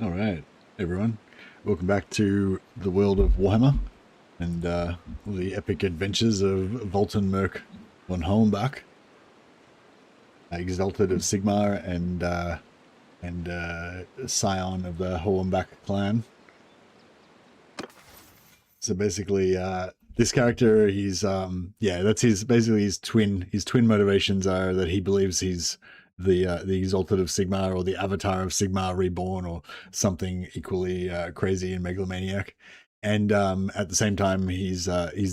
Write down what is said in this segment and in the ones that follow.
All right, everyone. Welcome back to the world of Warhammer and the epic adventures of Valtenmerk von Hohenbach, Exalted of Sigmar, and Scion of the Hohenbach clan. So basically, this character, he's that's his twin. His twin motivations are that he believes he's the Exalted of Sigmar, or the Avatar of Sigmar reborn, or something equally crazy and megalomaniac. And at the same time, he's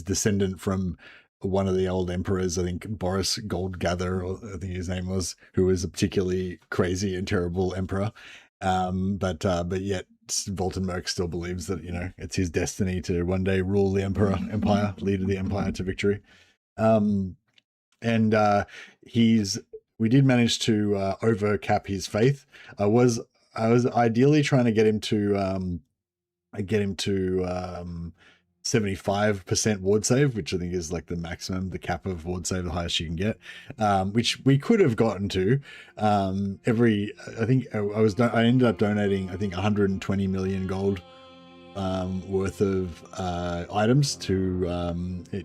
descendant from one of the old emperors, I think Boris Goldgather, or I think his name was, who was a particularly crazy and terrible emperor. But yet Valtenmerk still believes that, you know, it's his destiny to one day rule the empire, lead the empire to victory. We did manage to overcap his faith. I was ideally trying to get him to 75% ward save, which I think is like the maximum, the cap of ward save, the highest you can get, which we could have gotten to. I ended up donating, I think, 120 million gold worth of items to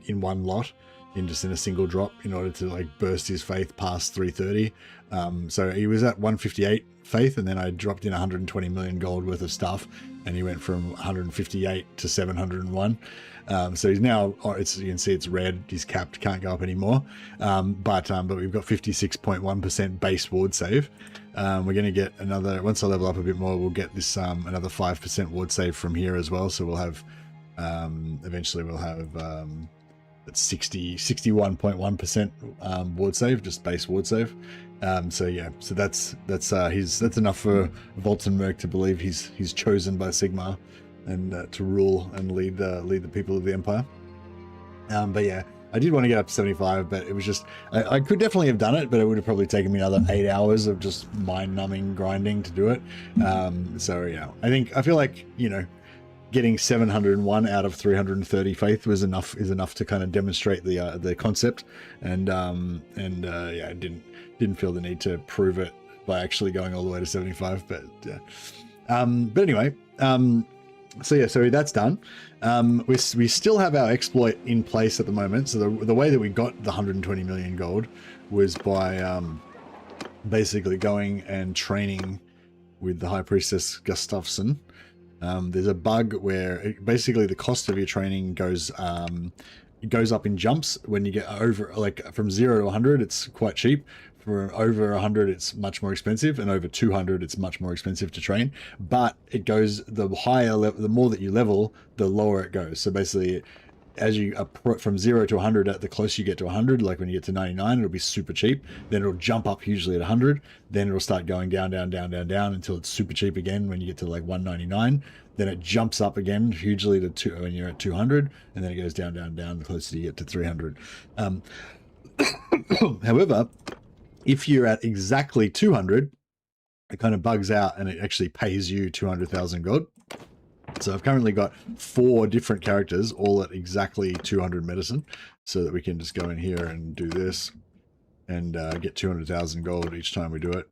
in one lot, in a single drop, in order to like burst his faith past 330. So he was at 158 faith, and then I dropped in 120 million gold worth of stuff, and he went from 158 to 701. So he's now, as you can see, it's red, he's capped, can't go up anymore. But we've got 56.1% base ward save. We're going to get another, once I level up a bit more, we'll get this another 5% ward save from here as well. So we'll have eventually we'll have that's 61.1% ward save, just base ward save. So yeah, so that's enough for Valtenmerk to believe he's chosen by Sigmar and to rule and lead the people of the empire. But yeah, I did want to get up to 75, but it was just, I could definitely have done it, but it would have probably taken me another 8 hours of just mind-numbing grinding to do it. So yeah, I feel like, you know, getting 701 out of 330 faith is enough to kind of demonstrate the concept, and yeah, I didn't feel the need to prove it by actually going all the way to 75, but anyway, so yeah, so that's done. We still have our exploit in place at the moment. So the way that we got the 120 million gold was by basically going and training with the High Priestess Gustafsson. There's a bug where basically the cost of your training goes up in jumps. When you get over, like, from 0 to 100, it's quite cheap. For over 100, it's much more expensive, and over 200, it's much more expensive to train. But it goes, the higher level, the more that you level, the lower it goes. So basically, as you from 0 to 100, the closer you get to 100, like when you get to 99, it'll be super cheap. Then it'll jump up hugely at 100. Then it'll start going down until it's super cheap again when you get to like 199. Then it jumps up again hugely to when you're at 200, and then it goes down the closer you get to 300. However, if you're at exactly 200, it kind of bugs out and it actually pays you 200,000 gold. So I've currently got 4 different characters, all at exactly 200 medicine, so that we can just go in here and do this and get 200,000 gold each time we do it.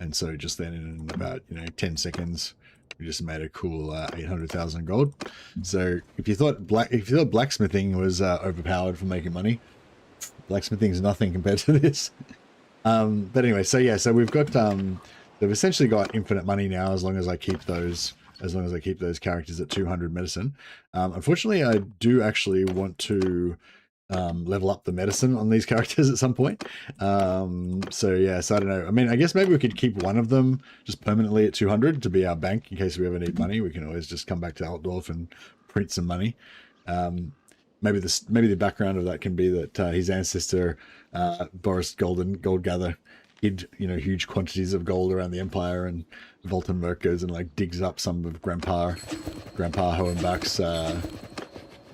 And so just then in about, you know, 10 seconds, we just made a cool 800,000 gold. So if you thought blacksmithing was overpowered for making money, blacksmithing is nothing compared to this. But anyway, so yeah, so we've got they've essentially got infinite money now, as long as I keep those characters at 200 medicine. Unfortunately, I do actually want to level up the medicine on these characters at some point. So yeah, so I don't know. I mean, I guess maybe we could keep one of them just permanently at 200 to be our bank in case we ever need money. We can always just come back to Altdorf and print some money. Maybe the background of that can be that his ancestor Boris Goldgather hid, you know, huge quantities of gold around the empire, and Valtenmerk goes and like digs up some of Grandpa Hohenbach's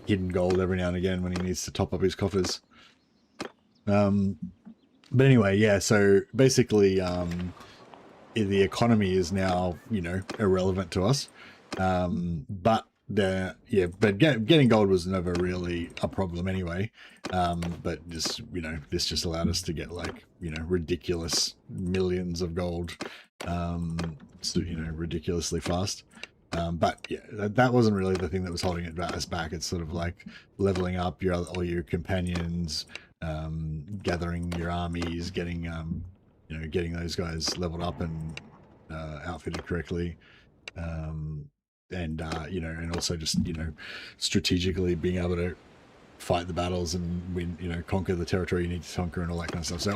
hidden gold every now and again when he needs to top up his coffers. But anyway, yeah, so basically the economy is now, you know, irrelevant to us. But but getting gold was never really a problem anyway. But just, you know, this just allowed us to get like, you know, ridiculous millions of gold, so, you know, ridiculously fast. But yeah, that wasn't really the thing that was holding us back. It's sort of like leveling up all your companions, gathering your armies, getting you know, getting those guys leveled up and outfitted correctly. You know, and also just, you know, strategically being able to fight the battles and win, you know, conquer the territory you need to conquer and all that kind of stuff. So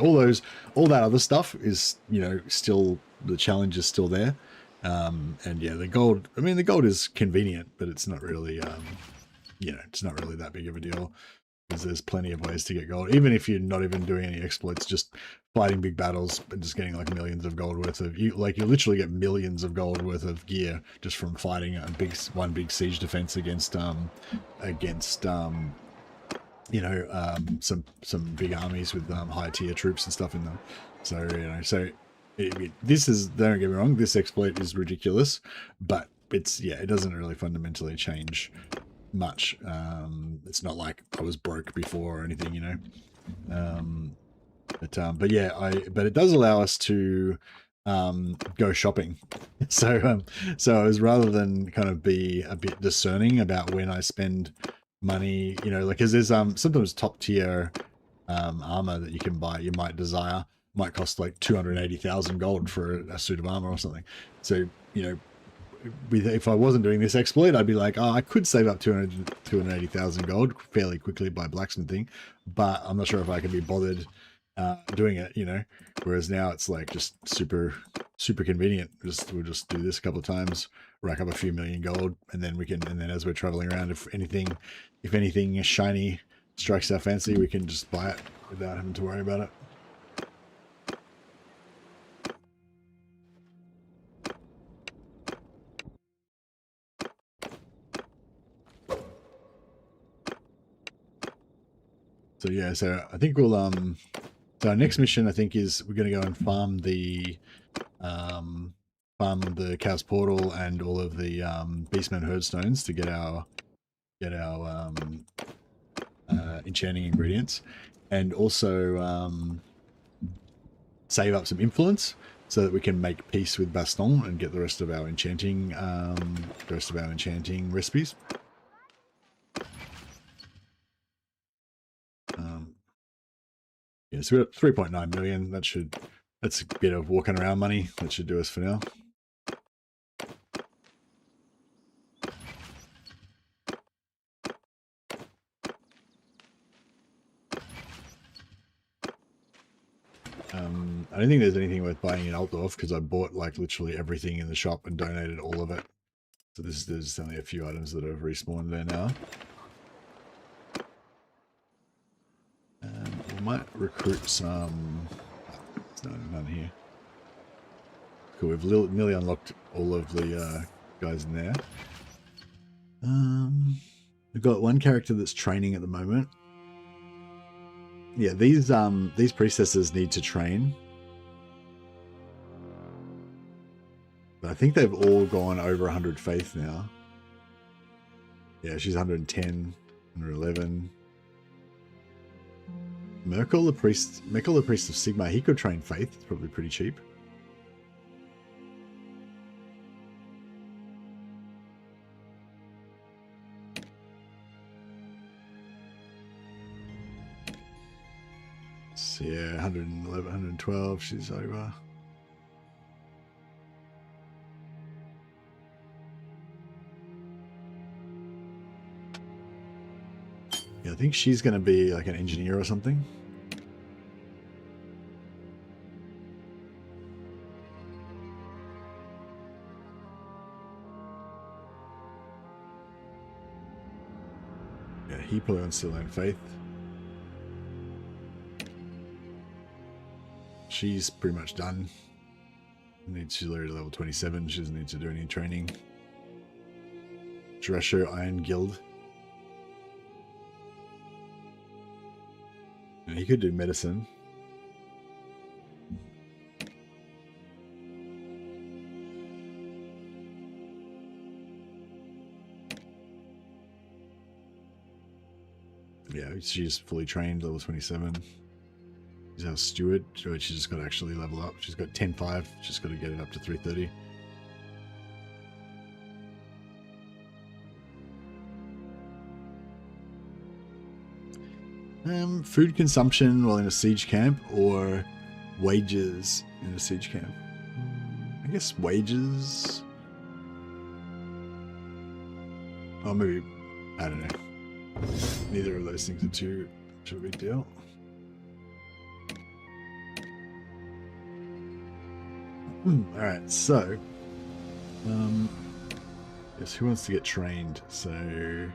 all that other stuff is, you know, still, the challenge is still there. And yeah, the gold, I mean, the gold is convenient, but it's not really, you know, it's not really that big of a deal, because there's plenty of ways to get gold, even if you're not even doing any exploits, just fighting big battles and just getting like millions of gold worth of, you literally get millions of gold worth of gear just from fighting one big siege defense against you know, some big armies with higher tier troops and stuff in them. So, you know, this is, don't get me wrong, this exploit is ridiculous, but it's, yeah, it doesn't really fundamentally change much. It's not like I was broke before or anything, you know. But yeah, but it does allow us to go shopping. So I was, rather than kind of be a bit discerning about when I spend money, you know, like, because there's sometimes top tier armor that you can buy, you might desire, might cost like 280,000 gold for a suit of armor or something. So, you know, if I wasn't doing this exploit, I'd be like, oh, I could save up 280,000 gold fairly quickly by blacksmithing, but I'm not sure if I can be bothered doing it, you know. Whereas now it's like just super convenient. We'll just do this a couple of times, rack up a few million gold, and then as we're traveling around, if anything shiny strikes our fancy, we can just buy it without having to worry about it. So yeah, so I think we'll so our next mission, I think, is we're going to go and farm the Chaos Portal and all of the Beastman Herdstones to get our enchanting ingredients, and also save up some influence so that we can make peace with Baston and get the rest of our enchanting recipes. Yeah, so we're at 3.9 million. That's a bit of walking around money. That should do us for now. I don't think there's anything worth buying in Altdorf because I bought like literally everything in the shop and donated all of it. So there's only a few items that have respawned there now. We might recruit some. No, none here. Cool, we've nearly unlocked all of the guys in there. We've got one character that's training at the moment. Yeah, these priestesses need to train. But I think they've all gone over 100 faith now. Yeah, she's 110, 111. Merkel, the priest of Sigmar, he could train faith. It's probably pretty cheap. So yeah, 111, 112, she's over. Yeah, I think she's going to be like an engineer or something. Yeah, he probably wants to learn faith. She's pretty much done. She's already level 27. She doesn't need to do any training. Drescher Iron Guild. And he could do medicine. Yeah, she's fully trained, level 27. She's our steward. She's just got to actually level up. She's got 10.5. She's got to get it up to 330. Food consumption while in a siege camp or wages in a siege camp? I guess wages. Oh, maybe, I don't know. Neither of those things are too a big deal. Alright, so yes, who wants to get trained? So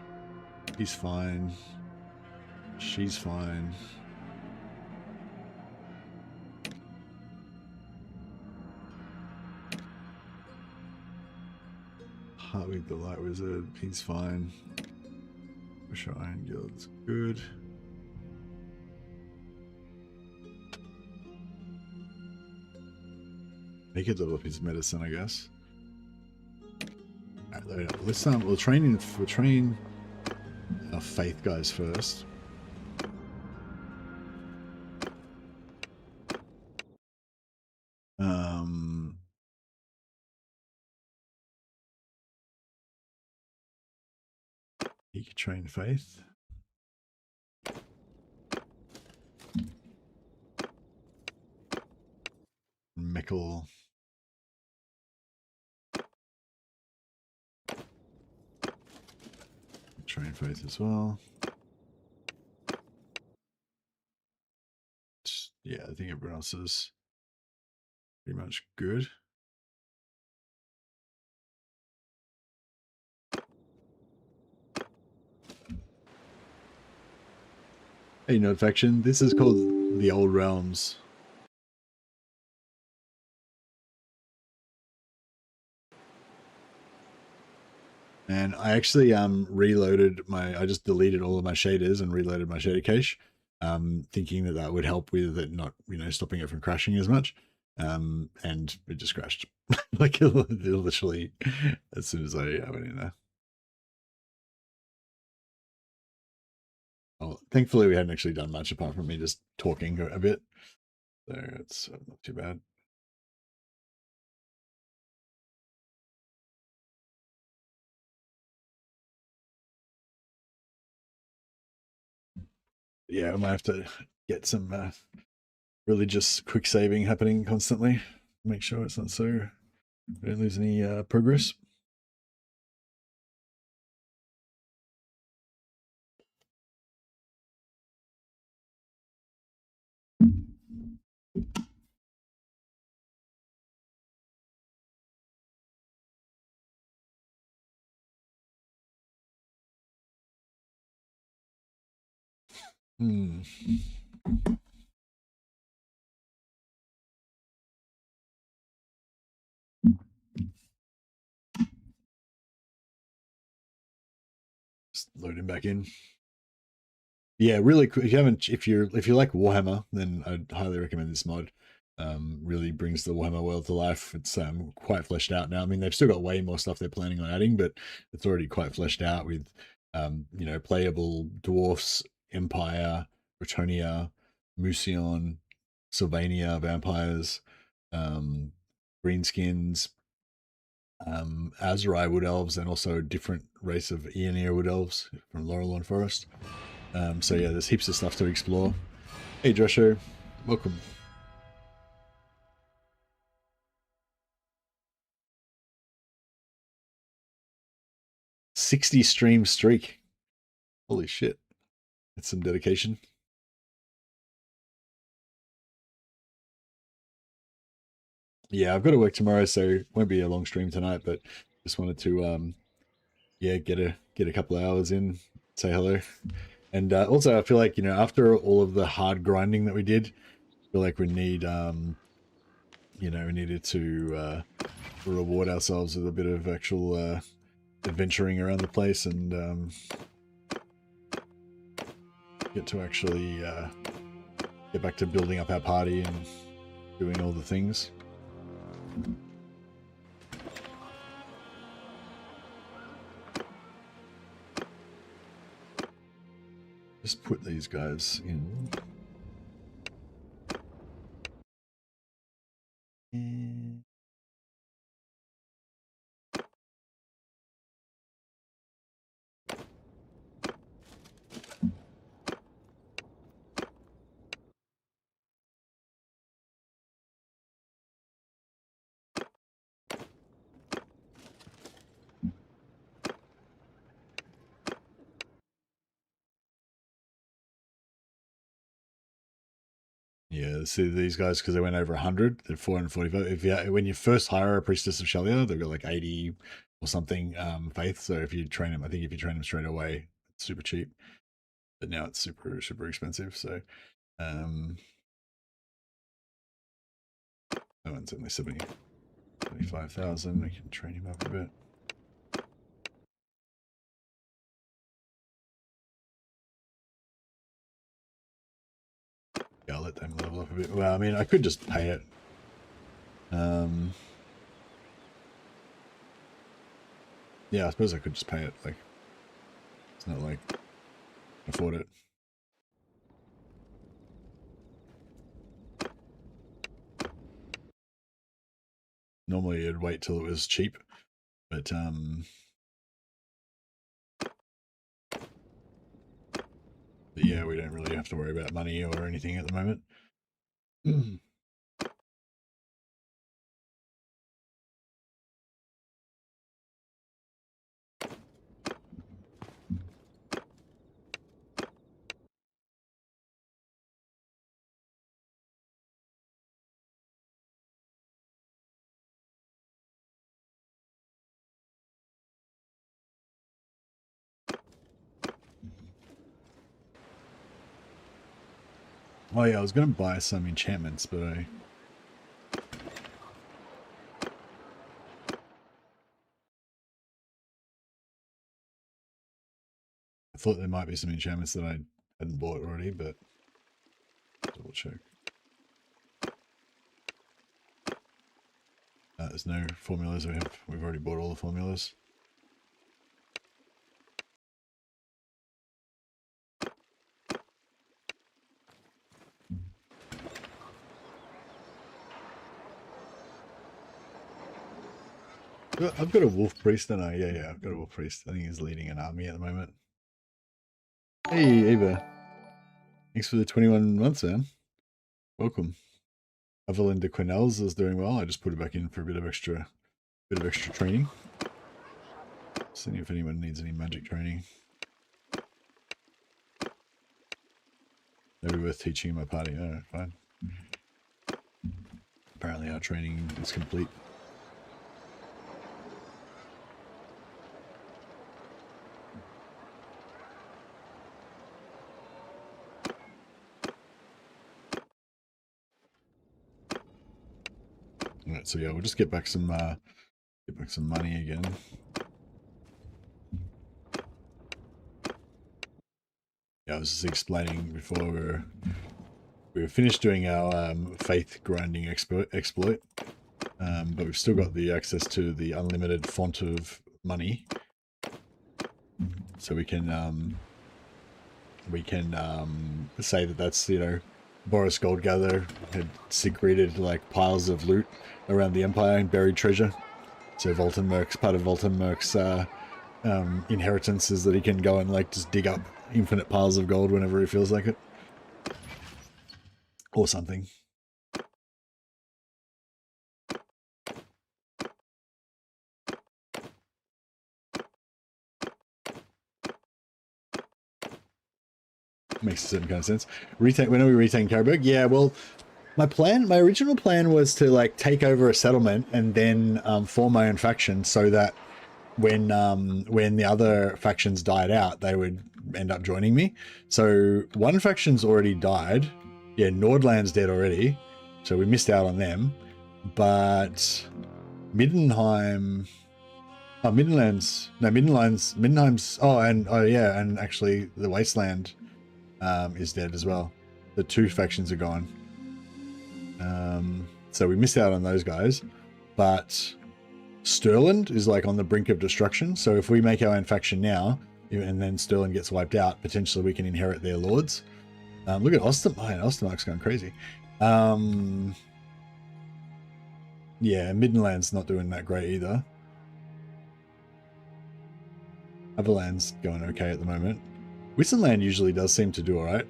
he's fine. She's fine. Hartwig the Light Wizard, he's fine. Wish Iron Guild's good. He could level up his medicine, I guess. Alright, let's we'll train our faith guys first. He could train faith. Mickle. Train faith as well. Yeah, I think everyone else is pretty much good. Hey, no faction. This is called the Old Realms. And I actually reloaded I just deleted all of my shaders and reloaded my shader cache, thinking that that would help with it not, stopping it from crashing as much. And it just crashed. Like literally as soon as I went in there. Well, thankfully we hadn't actually done much apart from me just talking a bit. So it's not too bad. Yeah, I might have to get some religious quick saving happening constantly. Make sure it's not so we don't lose any progress. Hmm. Just load him back in. Yeah, really quick. If you like Warhammer, then I'd highly recommend this mod. Really brings the Warhammer world to life. It's quite fleshed out now. I mean, they've still got way more stuff they're planning on adding, but it's already quite fleshed out with, playable dwarfs, Empire, Bretonia, Musion, Sylvania, vampires, greenskins, Azurai wood elves, and also a different race of Aeonir wood elves from Laurelorn Forest. So yeah, there's heaps of stuff to explore. Hey Joshua, welcome. $60 stream streak. Holy shit. That's some dedication. Yeah, I've got to work tomorrow, so it won't be a long stream tonight, but just wanted to get a couple of hours in, say hello. And also I feel like, after all of the hard grinding that we did, I feel like we need we needed to reward ourselves with a bit of actual adventuring around the place and get to actually get back to building up our party and doing all the things. Just put these guys in. And yeah, see these guys, because they went over 100, they're 445. If you, when you first hire a priestess of Shelia, they've got like 80 or something faith. So if you train them, I think if you train them straight away, it's super cheap. But now it's super expensive. So that one's only 75,000. We can train him up a bit. Yeah, I'll let them level up a bit. Well, I mean, I could just pay it. Yeah, I suppose I could just pay it. Like, it's not like I can afford it. Normally, I'd wait till it was cheap, but yeah, we don't really have to worry about money or anything at the moment. Oh yeah, I was going to buy some enchantments, but I thought there might be some enchantments that I hadn't bought already, but double check. There's no formulas. We've already bought all the formulas. I've got a wolf priest, don't I? Yeah, I've got a wolf priest. I think he's leading an army at the moment. Hey, Ava. Thanks for the 21 months, man. Welcome. Evelyn de Quinels is doing well. I just put it back in for a bit of extra training. Seeing if anyone needs any magic training. Maybe worth teaching in my party. Alright, fine. Apparently our training is complete. Alright, so yeah, we'll just get back some money again. Yeah, I was just explaining before we were finished doing our faith grinding exploit, but we've still got the access to the unlimited font of money, so we can say that that's, you know, Boris Goldgather had secreted like piles of loot around the Empire and buried treasure. So Valtenmerk's part of Valtenmerk's inheritance is that he can go and like just dig up infinite piles of gold whenever he feels like it, or something. Makes a certain kind of sense. When are we retake Karabakh? Yeah, well, my original plan was to like take over a settlement and then form my own faction, so that when the other factions died out, they would end up joining me. So one faction's already died. Yeah, Nordland's dead already, so we missed out on them. But Middenheim's and actually the Wasteland is dead as well. The two factions are gone. So we missed out on those guys, but Stirland is like on the brink of destruction. So if we make our own faction now, and then Stirland gets wiped out, potentially we can inherit their lords. Look at Ostermark's going crazy. Yeah, Middenland's not doing that great either. Otherland's going okay at the moment. Wissenland usually does seem to do alright.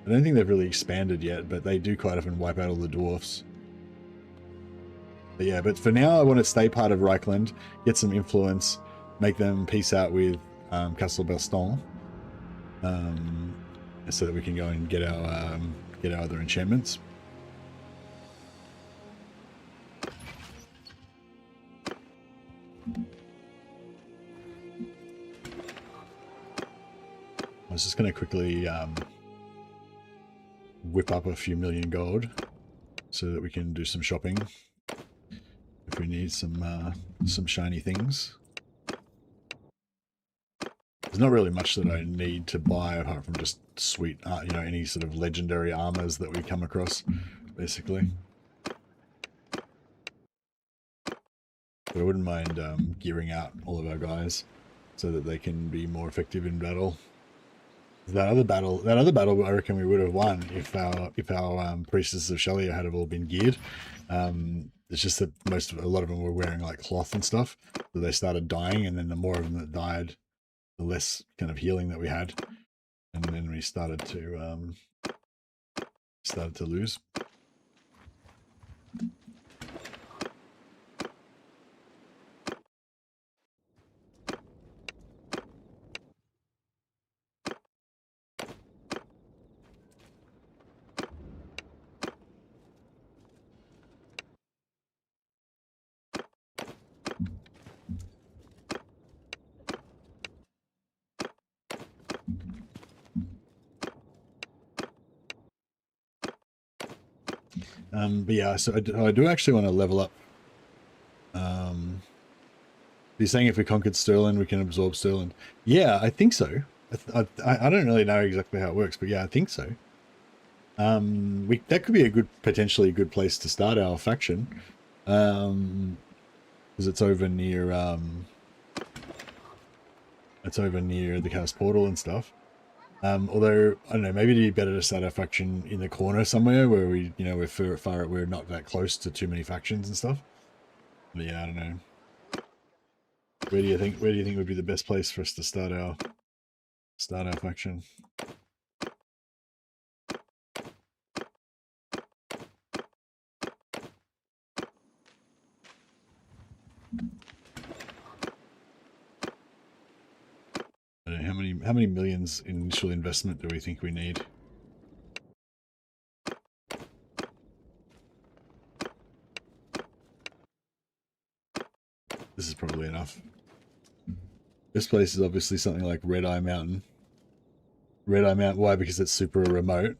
I don't think they've really expanded yet, but they do quite often wipe out all the dwarfs. But yeah, but for now I want to stay part of Reichland, get some influence, make them peace out with Castle Baston, so that we can go and get our other enchantments. I was just going to quickly whip up a few million gold so that we can do some shopping if we need some shiny things. There's not really much that I need to buy apart from just sweet, you know, any sort of legendary armors that we come across, basically. But I wouldn't mind gearing out all of our guys so that they can be more effective in battle. That other battle, I reckon we would have won if our priestesses of Shelley had have all been geared. It's just that a lot of them were wearing like cloth and stuff, so they started dying, and then the more of them that died, the less kind of healing that we had, and then we started to lose. But yeah, so I do actually want to level up. You're saying if we conquered Stirland, we can absorb Stirland. Yeah, I think so. I don't really know exactly how it works, but yeah, I think so. That could be potentially a good place to start our faction, because it's over near the cast portal and stuff. Although I don't know, maybe it'd be better to start our faction in the corner somewhere where we're not that close to too many factions and stuff. But yeah, I don't know. Where do you think would be the best place for us to start our faction? I don't know, how many millions in initial investment do we think we need? This is probably enough. This place is obviously something like Red Eye Mountain. Red Eye Mountain, why? Because it's super remote.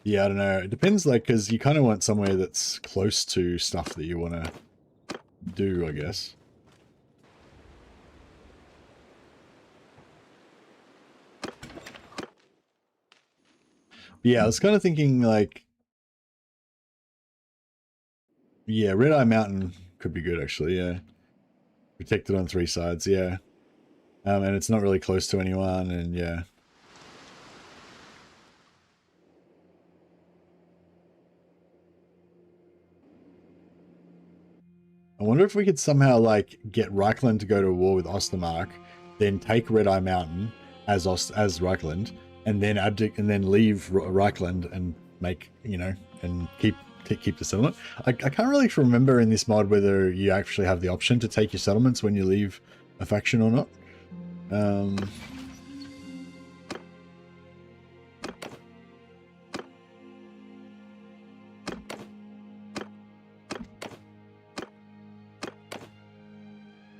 Yeah, I don't know. It depends, like, because you kind of want somewhere that's close to stuff that you want to do, I guess. Yeah, I was kind of thinking, like, yeah, Red Eye Mountain could be good, actually, yeah. Protected on 3 sides, yeah. And it's not really close to anyone, and yeah. I wonder if we could somehow, like, get Reichland to go to war with Ostermark, then take Red Eye Mountain as Reichland, and then leave Reichland and make, you know, and keep the settlement. I can't really remember in this mod whether you actually have the option to take your settlements when you leave a faction or not.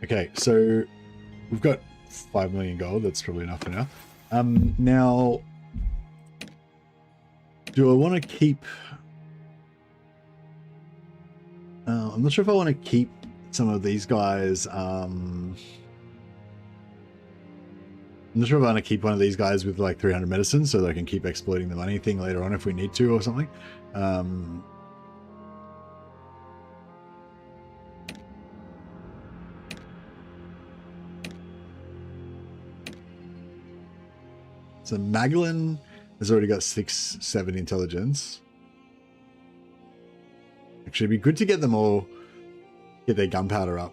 Okay, so we've got 5 million gold. That's probably enough for now. Now, do I want to keep... I'm not sure if I want to keep some of these guys. I'm not sure if I want to keep one of these guys with like 300 medicine so that I can keep exploiting the money thing later on if we need to or something. So Magdalene has already got 6-7 intelligence. Actually, it'd be good to get them all, get their gunpowder up.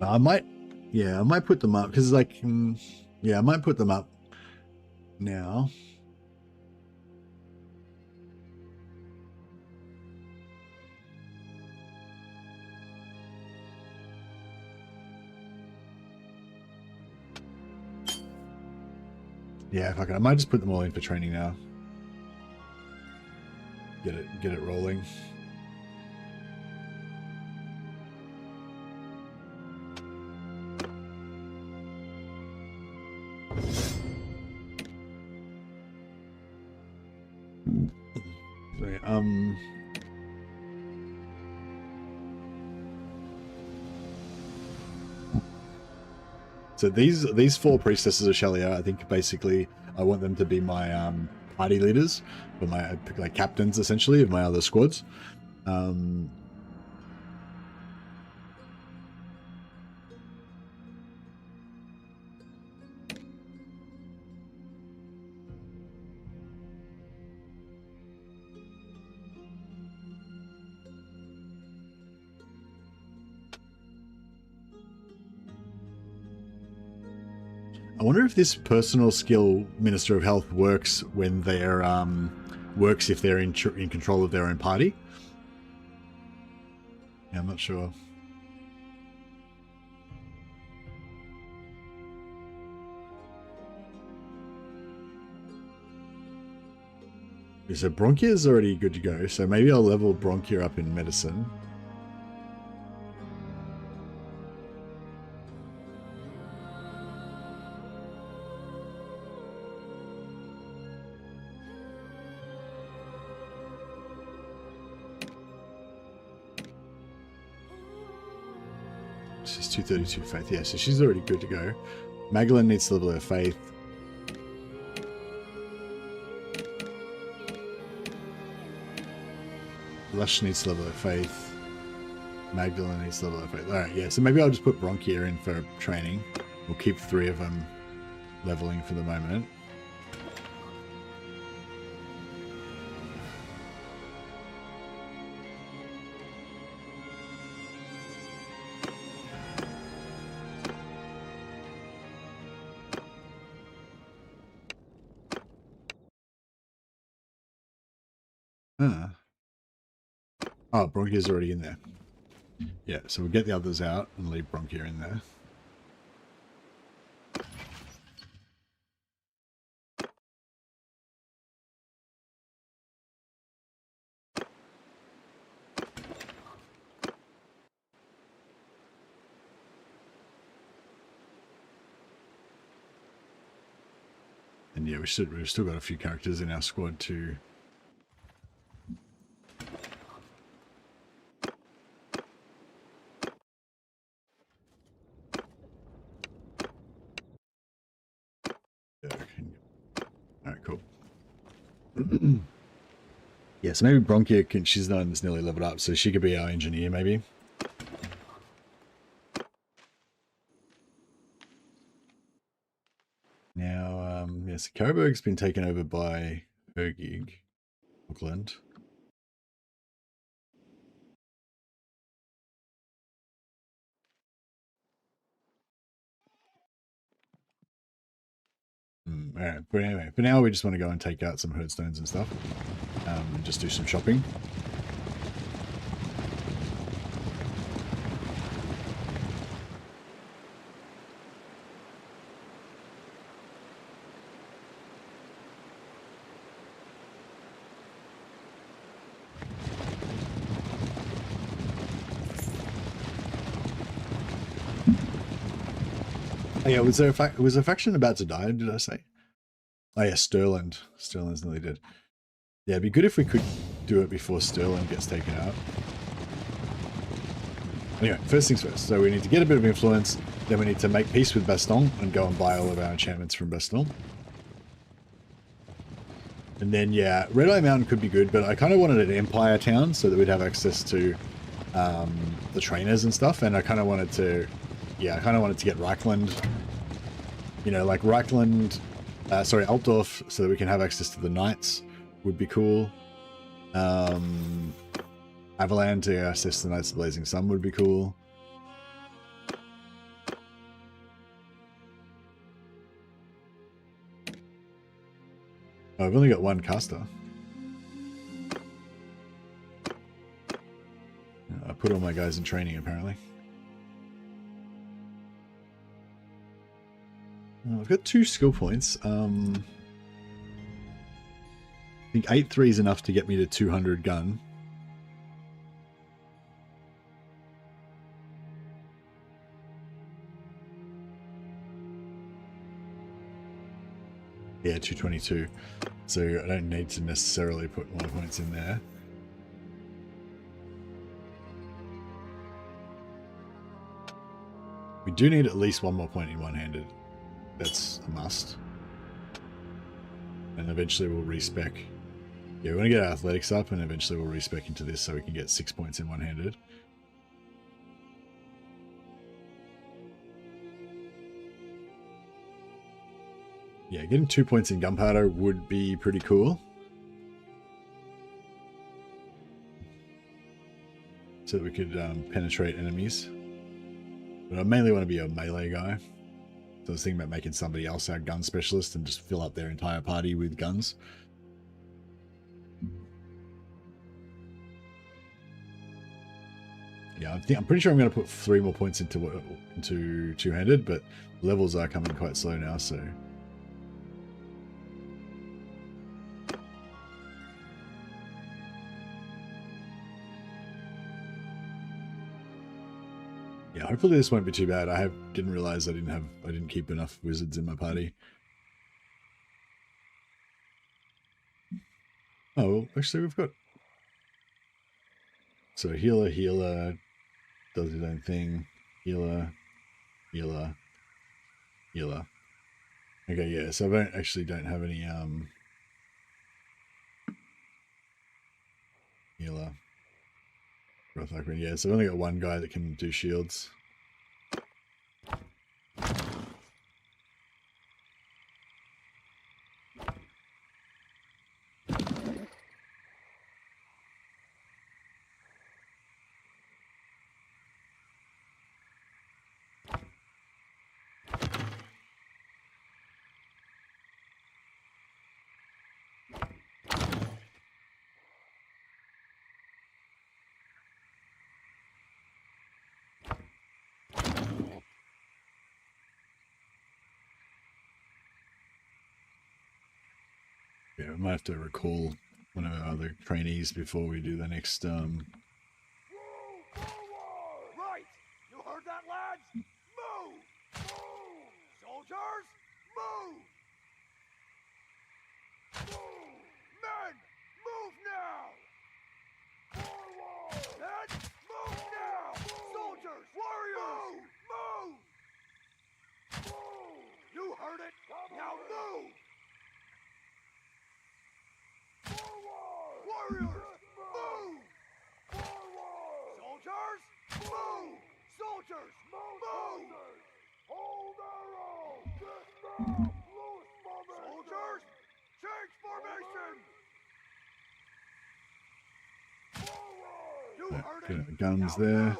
I might put them up because, like, yeah, I might put them up now. Yeah, fuck it. I might just put them all in for training now. Get it rolling. So these 4 priestesses of Shelia, I think basically I want them to be my party leaders, or my like captains essentially of my other squads. I wonder if this personal skill Minister of Health works when they're works if they're in control of their own party. Yeah, I'm not sure. Okay, so Bronchia is already good to go. So maybe I'll level Bronchia up in medicine. She's 232 faith. Yeah, so she's already good to go. Magdalene needs to level her faith. Lush needs to level her faith. Magdalene needs to level her faith. Alright, yeah, so maybe I'll just put Bronchia in for training. We'll keep 3 of them leveling for the moment. Oh, Bronchia's already in there. Yeah, so we'll get the others out and leave Bronchia in there. And yeah, we've still got a few characters in our squad too. Alright, cool. Yeah, so maybe Bronchia she's the one that's nearly leveled up, so she could be our engineer maybe. Now, yes, Coburg's been taken over by Ergig, Auckland. Alright, but anyway, for now we just want to go and take out some herdstones and stuff, and just do some shopping. Oh, yeah, was a faction about to die? Did I say? Oh yeah, Sterling. Sterling's nearly dead. Yeah, it'd be good if we could do it before Sterling gets taken out. Anyway, first things first. So we need to get a bit of influence. Then we need to make peace with Baston and go and buy all of our enchantments from Baston. And then, yeah, Red Eye Mountain could be good, but I kind of wanted an Empire town so that we'd have access to the trainers and stuff. And I kind of wanted to, yeah, I kind of wanted to get Reichland, you know, like Reichland, sorry, Altdorf, so that we can have access to the Knights would be cool. Avalan to access to the Knights of the Blazing Sun would be cool. Oh, I've only got one caster. I put all my guys in training, apparently. I've got 2 skill points. I think 8-3 is enough to get me to 200 gun. Yeah, 222. So I don't need to necessarily put more points in there. We do need at least 1 more point in one-handed. That's a must. And eventually we'll respec. Yeah, we want to get our athletics up, and eventually we'll respec into this so we can get 6 points in one-handed. Yeah, getting 2 points in gunpowder would be pretty cool. So that we could penetrate enemies. But I mainly want to be a melee guy. So I was thinking about making somebody else our gun specialist and just fill up their entire party with guns. Yeah, I'm pretty sure I'm going to put 3 more points into two-handed, but levels are coming quite slow now, so... Yeah, hopefully this won't be too bad. I didn't realize I didn't keep enough wizards in my party. Oh, well, actually we've got... So healer does his own thing. Healer. Okay, yeah, so I don't have any healer. Yeah, so I've only got one guy that can do shields. Yeah, we might have to recall one of our other trainees before we do the next. Right! You heard that, lads? Move! Move! Soldiers, move! Move! Men, move now! Forward! Men, move now! Soldiers, warriors, move! Move! You heard it. Now move! Forward! Warriors, move! Forward! Soldiers, move! Soldiers, move! Hold arrow! Dismount! Loose formation! Soldiers, change formation! Forward! You heard it! Guns now there.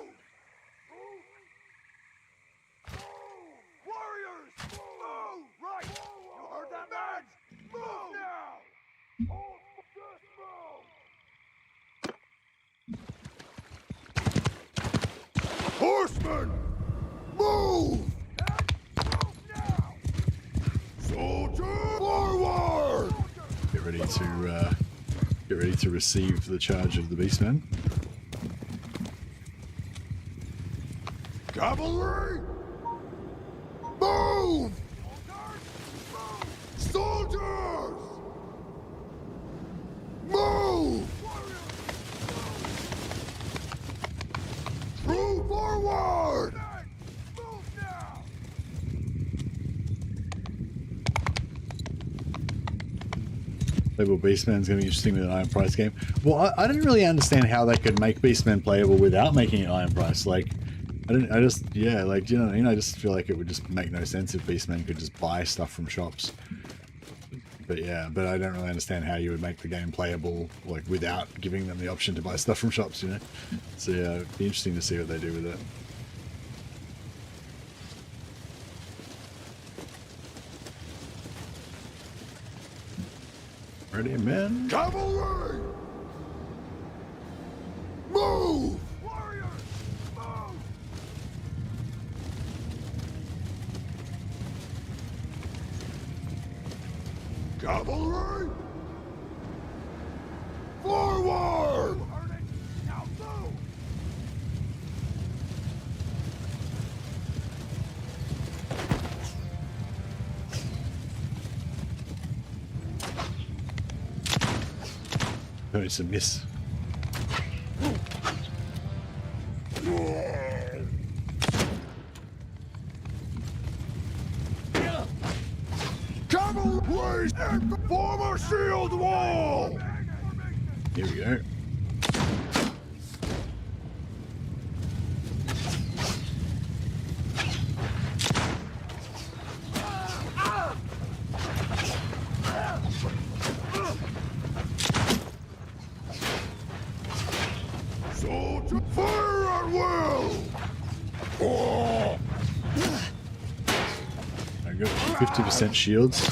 move! Warriors, move! Right! You heard that, lads? Move now! Horsemen, move! Move now! Soldier, forward! Get ready to receive the charge of the beastmen. Cavalry, move! Soldiers, move! Move forward! Move now! Playable Beastman's going to be interesting with an Iron Price game. Well, I don't really understand how they could make Beastman playable without making it Iron Price. Like, I just I just feel like it would just make no sense if Beastmen could just buy stuff from shops. But yeah, but I don't really understand how you would make the game playable like without giving them the option to buy stuff from shops, you know? So yeah, it'd be interesting to see what they do with it. Ready, men? Cavalry! Move! Warriors, move! Cavalry! Forward! Now move! Oh, it's a miss. Cavalry and form a shield wall! Here we go. Soldier, fire at will! Oh. I got 50% shields.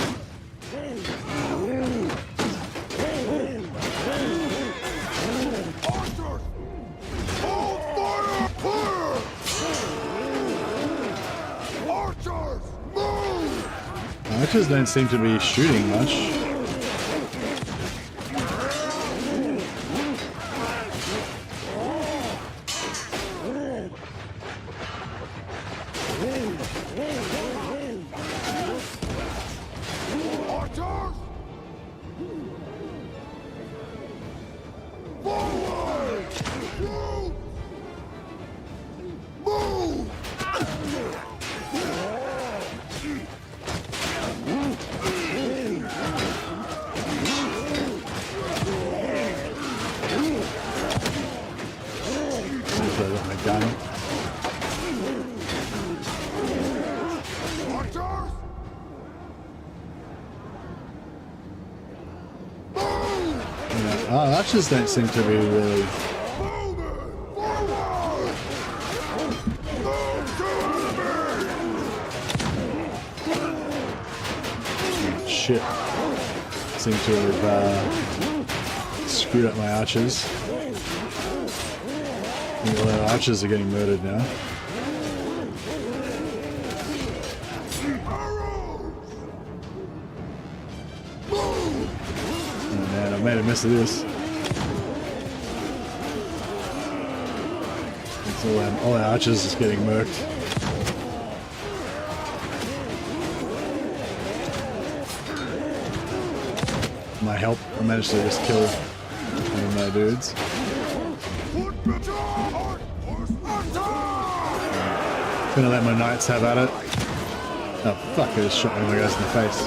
Archers! Hold fire! Fire! Archers, move! Archers don't seem to be shooting much. Archers! Forward! Move! Move! I got my gun. Archers! Move! Yeah. Oh, archers don't seem to be really. Move it! Forward! Move to enemy! Shit. Seem to have screwed up my archers. I think all our archers are getting murdered now. Arrows! Move! Oh man, I've made a mess of this. It's all our archers is getting murked. My help, I managed to just kill one of my dudes. Put me down! Attack! Gonna let my knights have at it. Oh fuck, I just shot one of my guys in the face.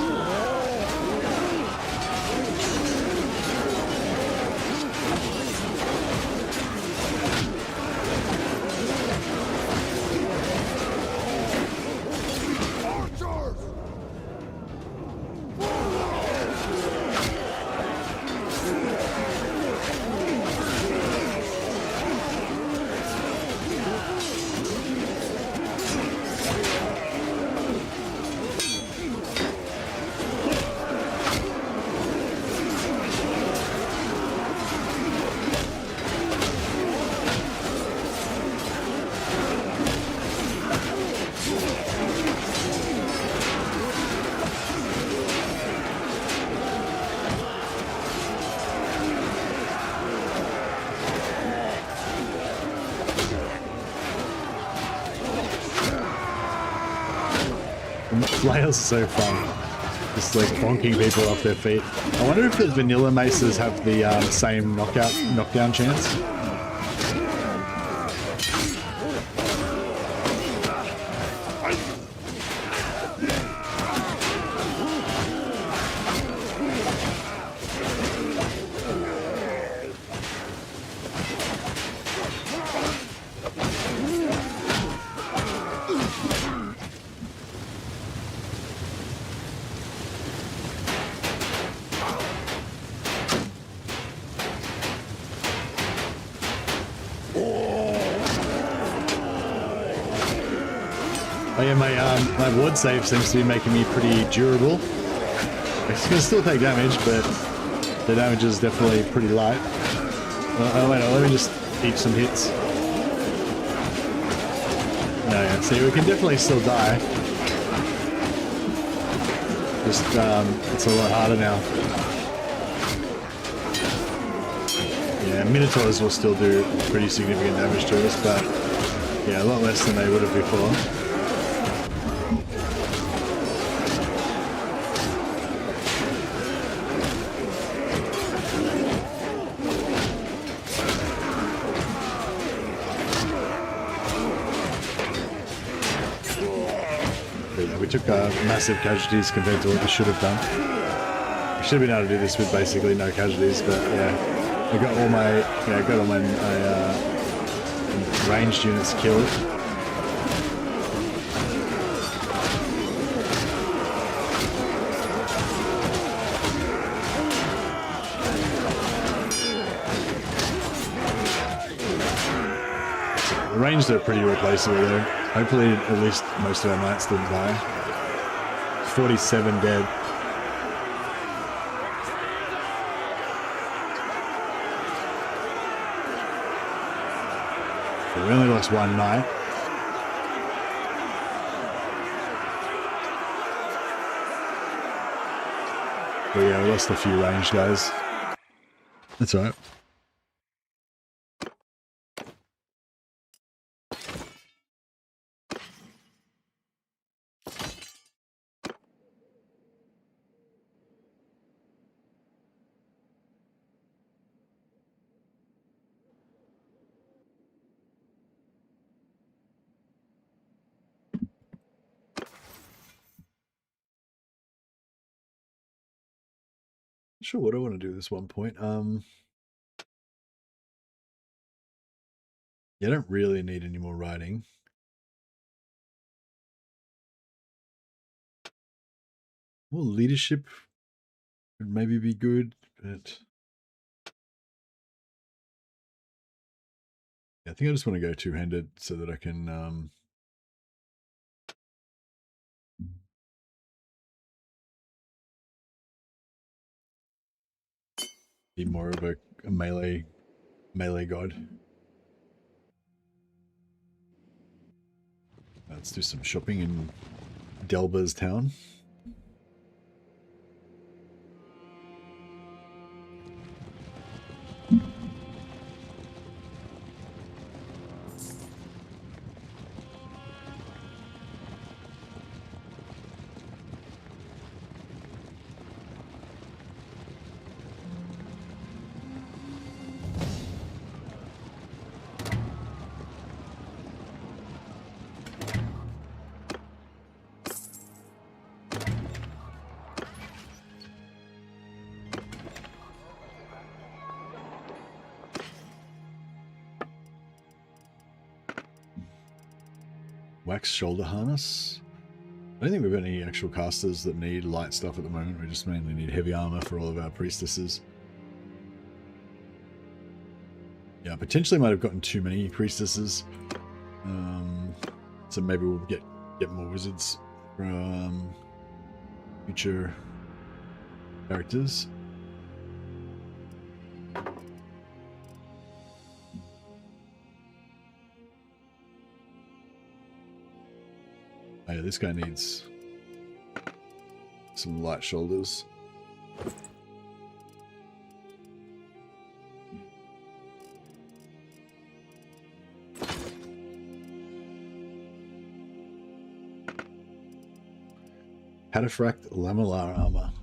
Archers! Flails are so fun. Just like bonking people off their feet. I wonder if the vanilla maces have the same knockdown chance. Oh yeah, my ward save seems to be making me pretty durable. It's gonna still take damage, but the damage is definitely pretty light. Oh wait, let me just eat some hits. No, yeah, see, we can definitely still die. Just, it's a lot harder now. Yeah, Minotaurs will still do pretty significant damage to us, but yeah, a lot less than they would have before. But yeah, we took massive casualties compared to what we should have done. We should have been able to do this with basically no casualties, but yeah. I got all my, ranged units killed. The ranged are pretty replaceable though. Hopefully at least most of our knights didn't die. 47 dead. We only lost one knight. But yeah, we lost a few ranged guys. That's alright. Sure, what do I want to do at this one point? Yeah, I don't really need any more writing. Well, leadership would maybe be good, but yeah, I think I just want to go two-handed so that I can be more of a melee god. Let's do some shopping in Delba's town. Wax shoulder harness. I don't think we've got any actual casters that need light stuff at the moment. We just mainly need heavy armor for all of our priestesses. Yeah, potentially might have gotten too many priestesses. So maybe we'll get more wizards from future characters. Oh, yeah, this guy needs some light shoulders. Cataphract lamellar armor.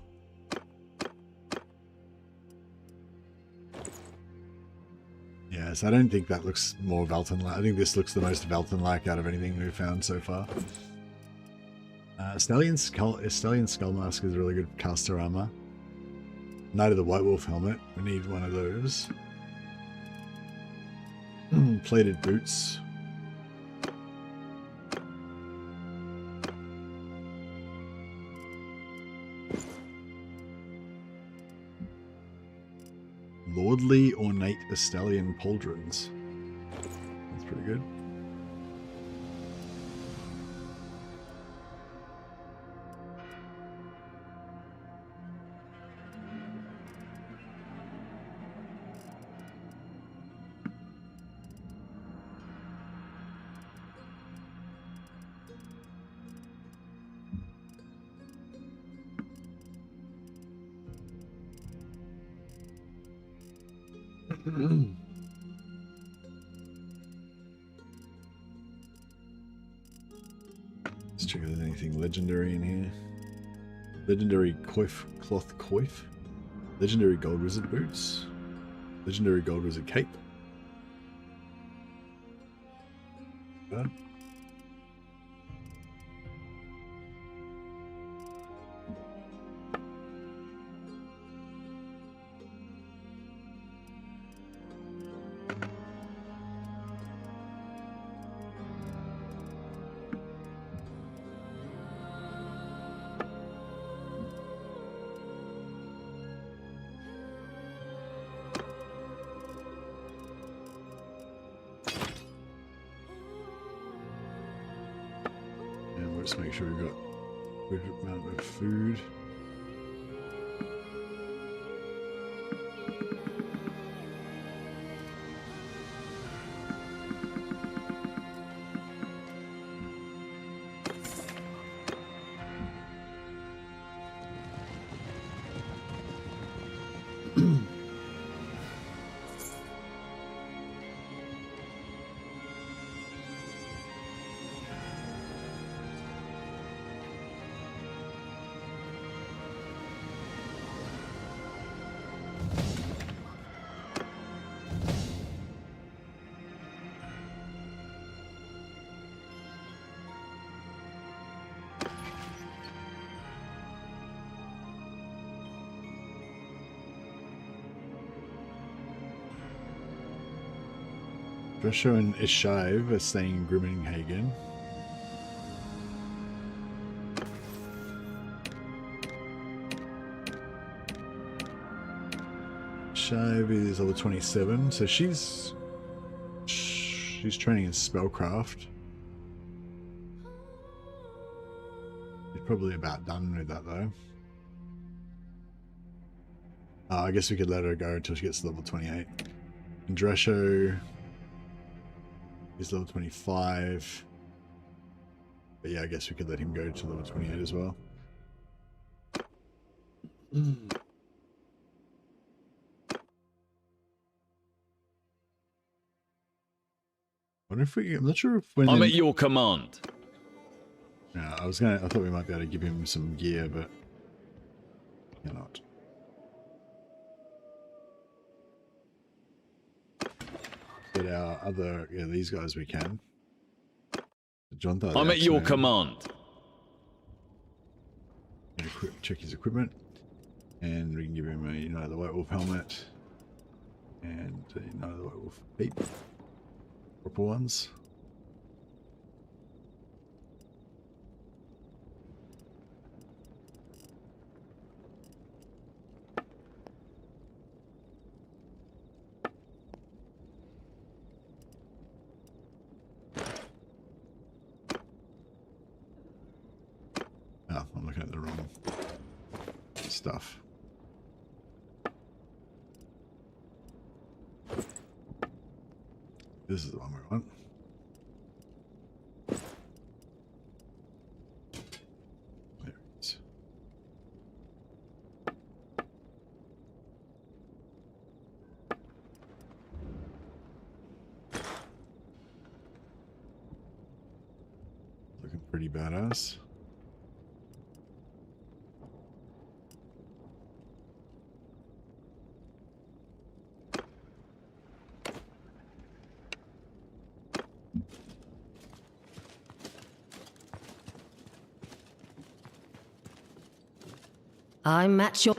Yes, I don't think that looks more Valten-like. I think this looks the most Valten-like out of anything we've found so far. Stallion Skull Mask is really good caster armor. Knight of the White Wolf helmet. We need one of those. Plated boots. Lordly Ornate Estalian Pauldrons. That's pretty good. Let's check if there's anything legendary in here. Legendary cloth coif. Legendary gold wizard boots. Legendary gold wizard cape. Let's make sure we've got a good amount of food. Drescher and acheived are staying in Grimmenhagen. Acheived is level 27, so she's training in spellcraft. She's probably about done with that though. I guess we could let her go until she gets to level 28. And Drescher is level 25. But yeah, I guess we could let him go to level 28 as well. Wonder if I'm not sure if when I'm at your command. Yeah, I thought we might be able to give him some gear, but cannot. But our other, these guys we can. John thought I'm at your command. Check his equipment, and we can give him a the White Wolf helmet and the White Wolf cape. Proper ones. Oh, I'm looking at the wrong stuff. This is the one we want. There it is. Looking pretty badass. I'm at your...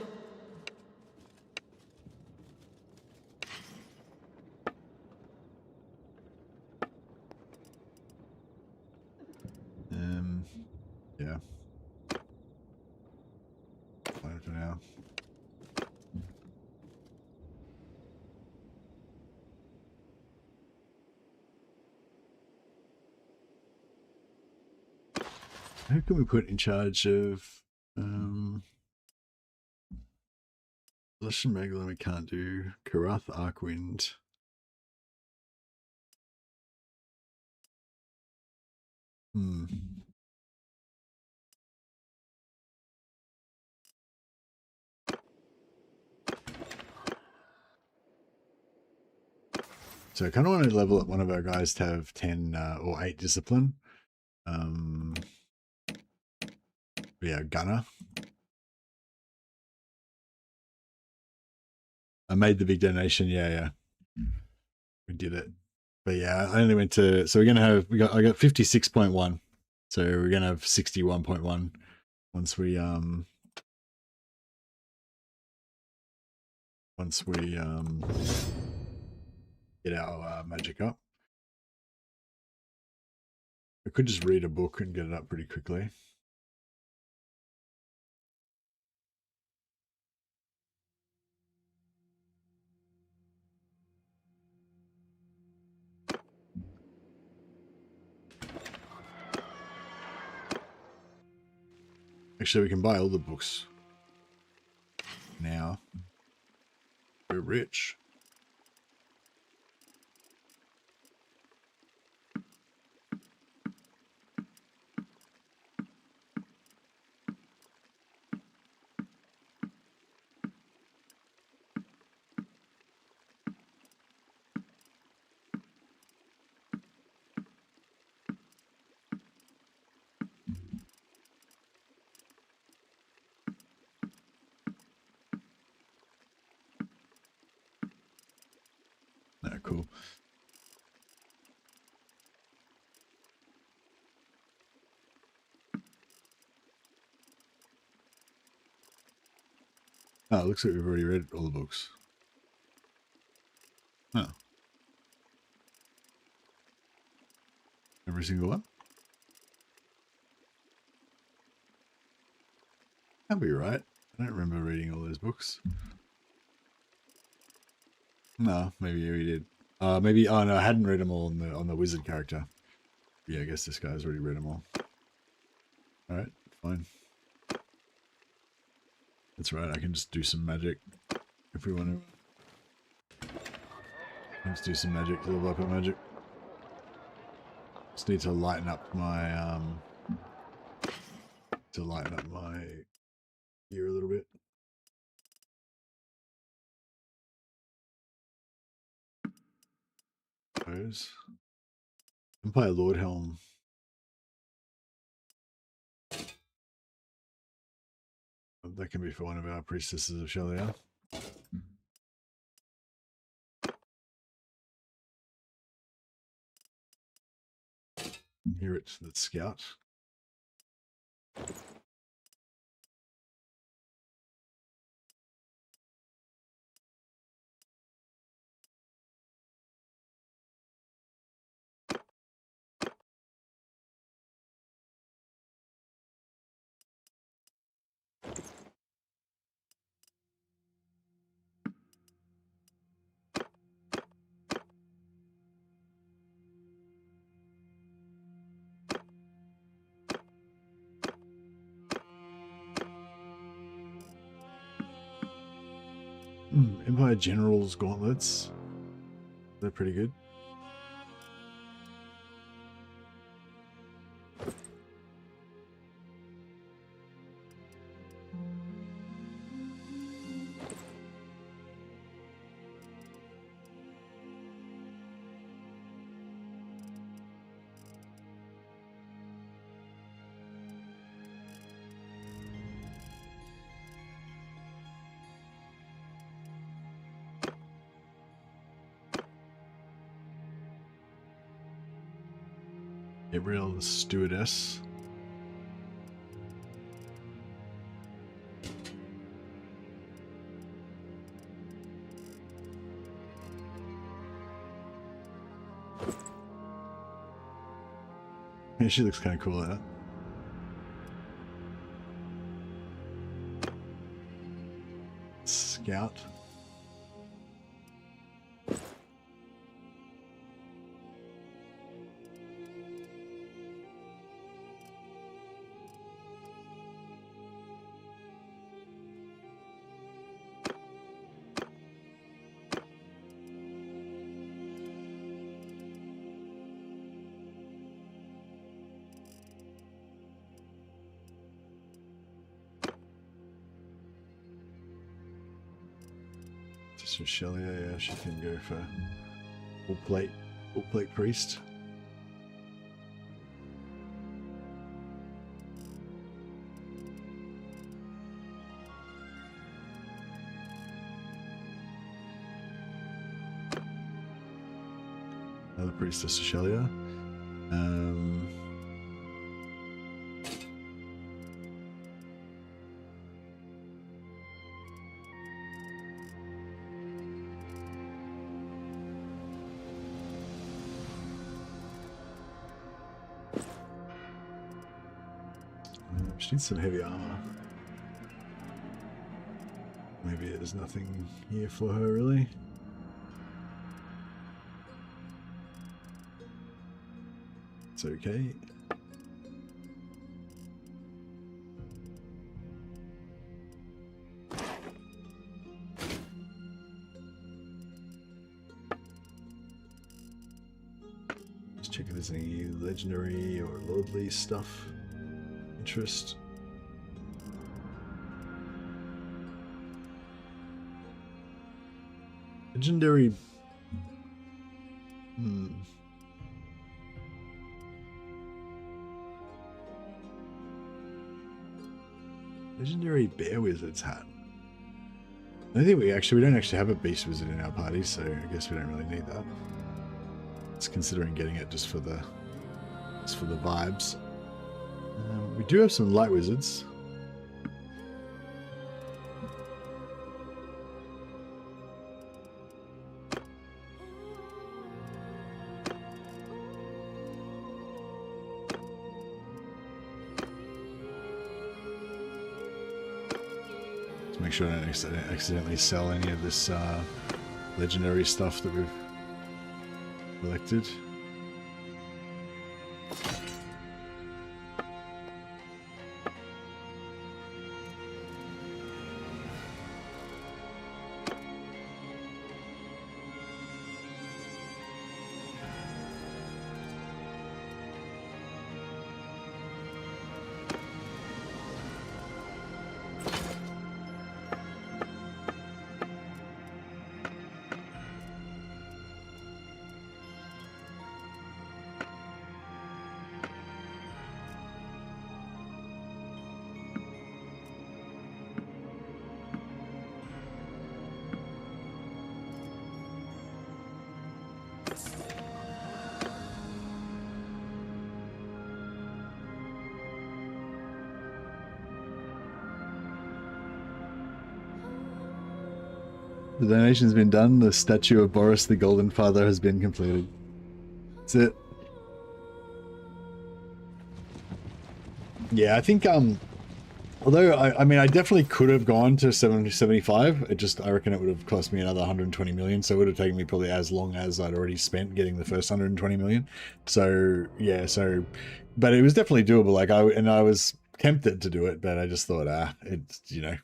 Yeah. Fine for now. Who can we put in charge of Lush and Magdalene we can't do. Karath Arkwind. So I kind of want to level up one of our guys to have 10 or 8 discipline. Yeah, gunner. I made the big donation. Yeah. We did it. But yeah, I only went to, so we're going to have, I got 56.1. So we're going to have 61.1 once we get our magic up. I could just read a book and get it up pretty quickly. Actually, we can buy all the books now. We're rich. No, cool. Oh, it looks like we've already read all the books. Oh. Every single one? Can't be right. I don't remember reading all those books. No, maybe we did. Maybe, oh no, I hadn't read them all on the wizard character. Yeah, I guess this guy's already read them all. Alright, fine. That's right, I can just do some magic if we want to. Let's do some magic, level up our magic. Just need to lighten up my gear a little bit. Suppose. Empire Lord Helm. That can be for one of our priestesses of Shelia. Here it's the scout. Empire General's gauntlets. They're pretty good. Gabriel the stewardess. Yeah, she looks kind of cool, that. Scout. So Shelia, yeah, she can go for Full plate priest. Another priestess of Shelia. She needs some heavy armor. Maybe there's nothing here for her, really. It's okay. Just check if there's any legendary or lordly stuff. Interest. Legendary. Legendary Bear Wizard's hat. I think we don't actually have a Beast Wizard in our party, so I guess we don't really need that. It's considering getting it just for the vibes. We do have some Light Wizards. Make sure I don't accidentally sell any of this legendary stuff that we've collected. The donation's been done. The statue of Boris the Golden Father has been completed. That's it. Yeah, I think, although, I mean, I definitely could have gone to 75. I reckon it would have cost me another 120 million, so it would have taken me probably as long as I'd already spent getting the first 120 million. So, yeah, but it was definitely doable. Like, I was tempted to do it, but I just thought, it's, you know,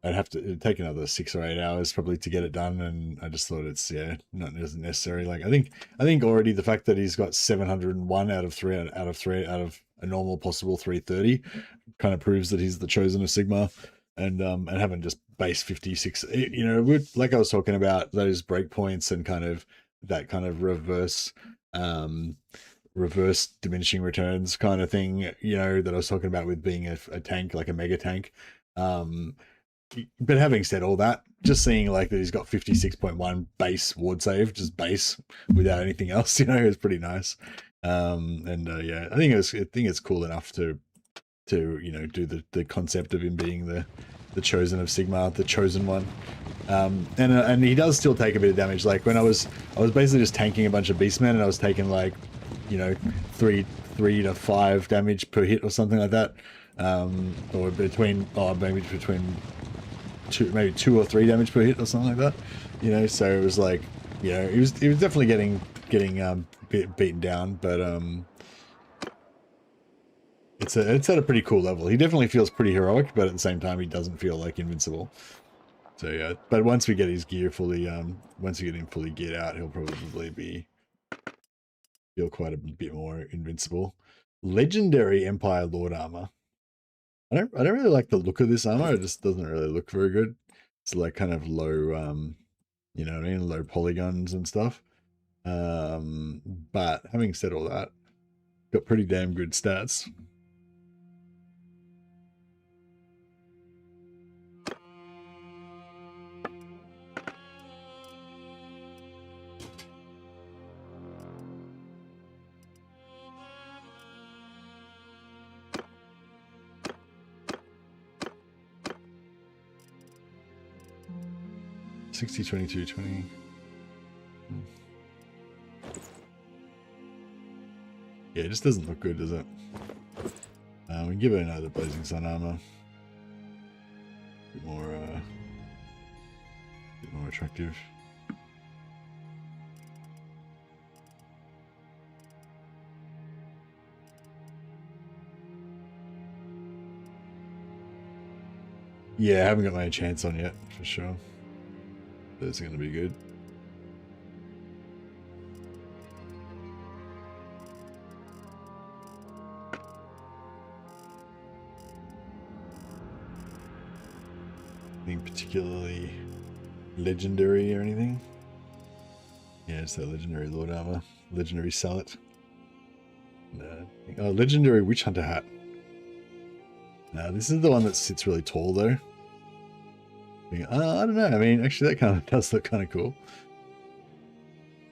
it'd take another 6 or 8 hours probably to get it done, and I just thought it's isn't necessary. Like I think already the fact that he's got 701 out of a normal possible 330 kind of proves that he's the chosen of Sigmar, and having just base 56, you know, like I was talking about those breakpoints and kind of that kind of reverse diminishing returns kind of thing, you know, that I was talking about with being a tank, like a mega tank. But having said all that, just seeing like that he's got 56.1 base ward save, just base without anything else, you know, is pretty nice. Yeah, I think it's cool enough to you know do the concept of him being the chosen of Sigmar, the chosen one. And he does still take a bit of damage. Like when I was basically just tanking a bunch of beastmen, and I was taking like, you know, 3 to 5 damage per hit or something like that. Or maybe between 2 or 3 damage per hit or something like that, you know. So it was like, you know, he was definitely getting beaten down, but it's at a pretty cool level. He definitely feels pretty heroic, but at the same time he doesn't feel like invincible. So yeah, but once we get his gear fully, once we get him fully geared out, he'll probably feel quite a bit more invincible. Legendary Empire Lord armor. I don't really like the look of this armor. It just doesn't really look very good. It's like kind of low, you know what I mean, low polygons and stuff. But having said all that, got pretty damn good stats. $60, $22, $20. Yeah, it just doesn't look good, does it? We can give it another Blazing Sun armor. Bit more attractive. Yeah, I haven't got my chance on yet, for sure. Those are going to be good. Anything particularly legendary or anything? Yeah, it's that legendary Lord armor. Legendary Sallet. No. Oh, legendary Witch Hunter hat. Now, this is the one that sits really tall, though. I don't know. I mean, actually, that kind of does look kind of cool.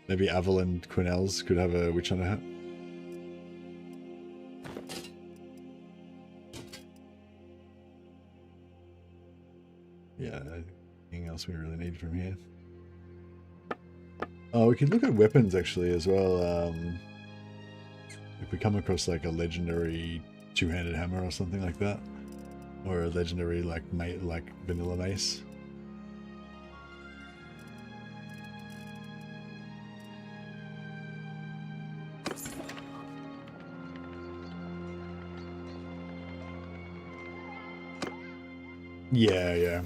Maybe Aval and Quinnell's could have a Witch Hunter hat. Yeah, anything else we really need from here? Oh, we could look at weapons, actually, as well. If we come across, like, a legendary two-handed hammer or something like that. Or a legendary, like vanilla mace. Yeah.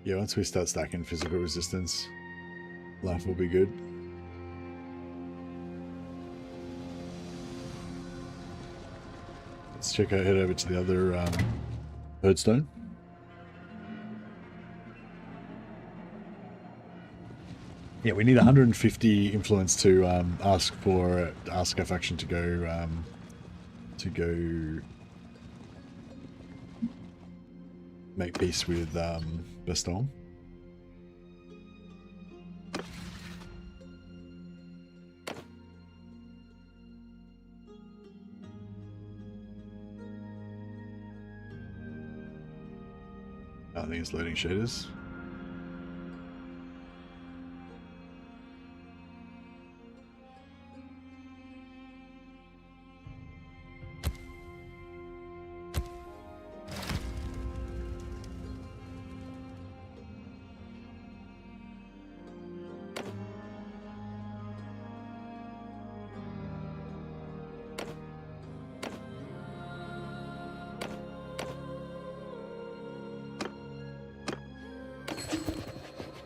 Yeah, once we start stacking physical resistance, life will be good. Let's head over to the other Birdstone. Yeah, we need 150 influence to ask our faction to go make peace with Baston. I think it's loading shaders.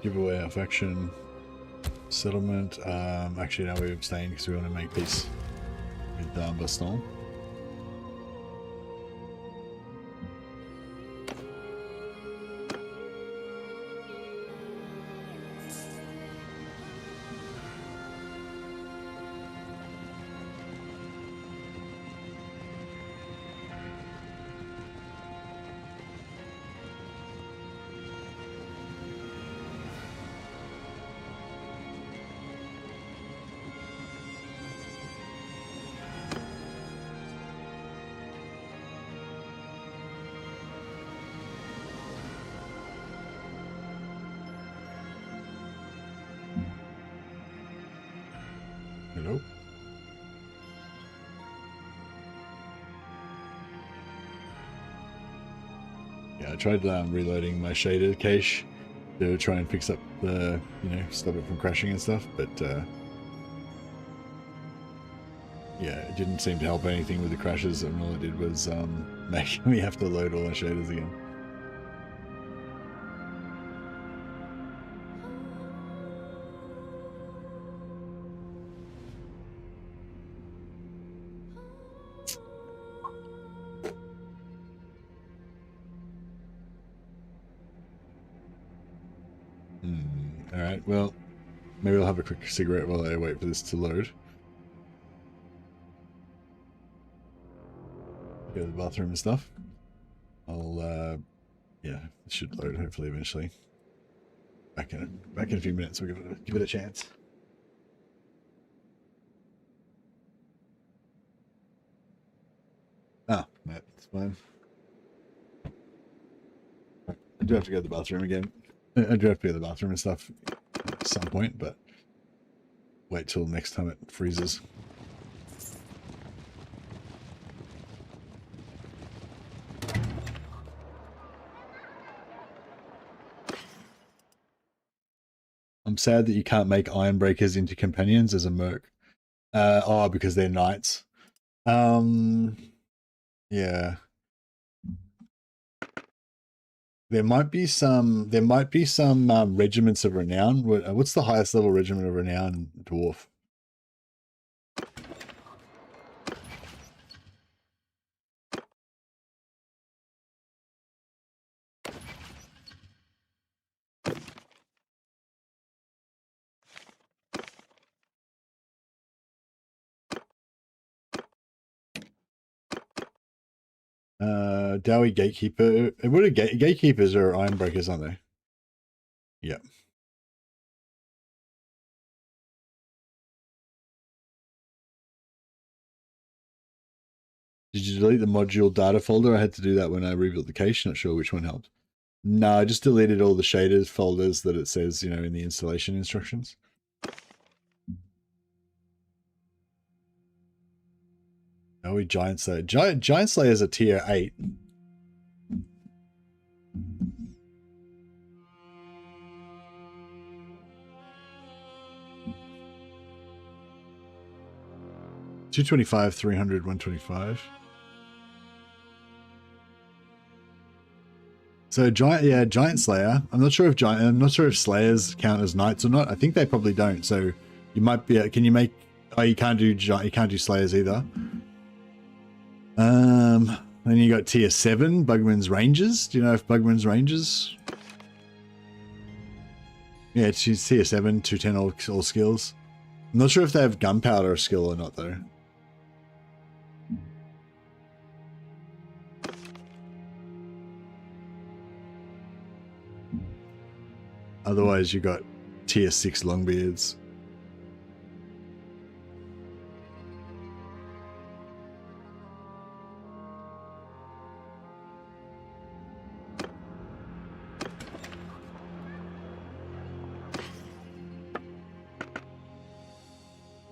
Give away our faction settlement. Actually, now we abstain because we want to make peace with Baston. Hello? Yeah, I tried reloading my shader cache to try and fix up the, stop it from crashing and stuff, but yeah, it didn't seem to help anything with the crashes, and all it did was make me have to load all my shaders again. Alright, well, Maybe I'll have a quick cigarette while I wait for this to load. Go to the bathroom and stuff. I'll, yeah, it should load hopefully eventually. Back in a few minutes. We'll give it a chance. Ah, that's fine. I do have to go to the bathroom again. I do have to go to the bathroom and stuff at some point, but wait till next time it freezes. I'm sad that you can't make Ironbreakers into companions as a merc. Oh, because they're knights. Yeah. There might be some regiments of renown. What's the highest level regiment of renown, dwarf? Dowie Gatekeeper. What are Gatekeepers are Ironbreakers, aren't they? Yeah. Did you delete the module data folder? I had to do that when I rebuilt the cache. Not sure which one helped. No, I just deleted all the shaders folders that it says, you know, in the installation instructions. Dowie Giant Slayer. Giant Slayer is a tier 8. $225, $300, $125. So Giant Slayer. I'm not sure if Slayers count as knights or not. I think they probably don't. So you might be. Can you make? Oh, you can't do Slayers either. Then you got tier 7 Bugman's Rangers. Do you know if Bugman's Rangers? Yeah, it's tier 7, 210 all skills. I'm not sure if they have gunpowder skill or not though. Otherwise, you got tier 6 Longbeards.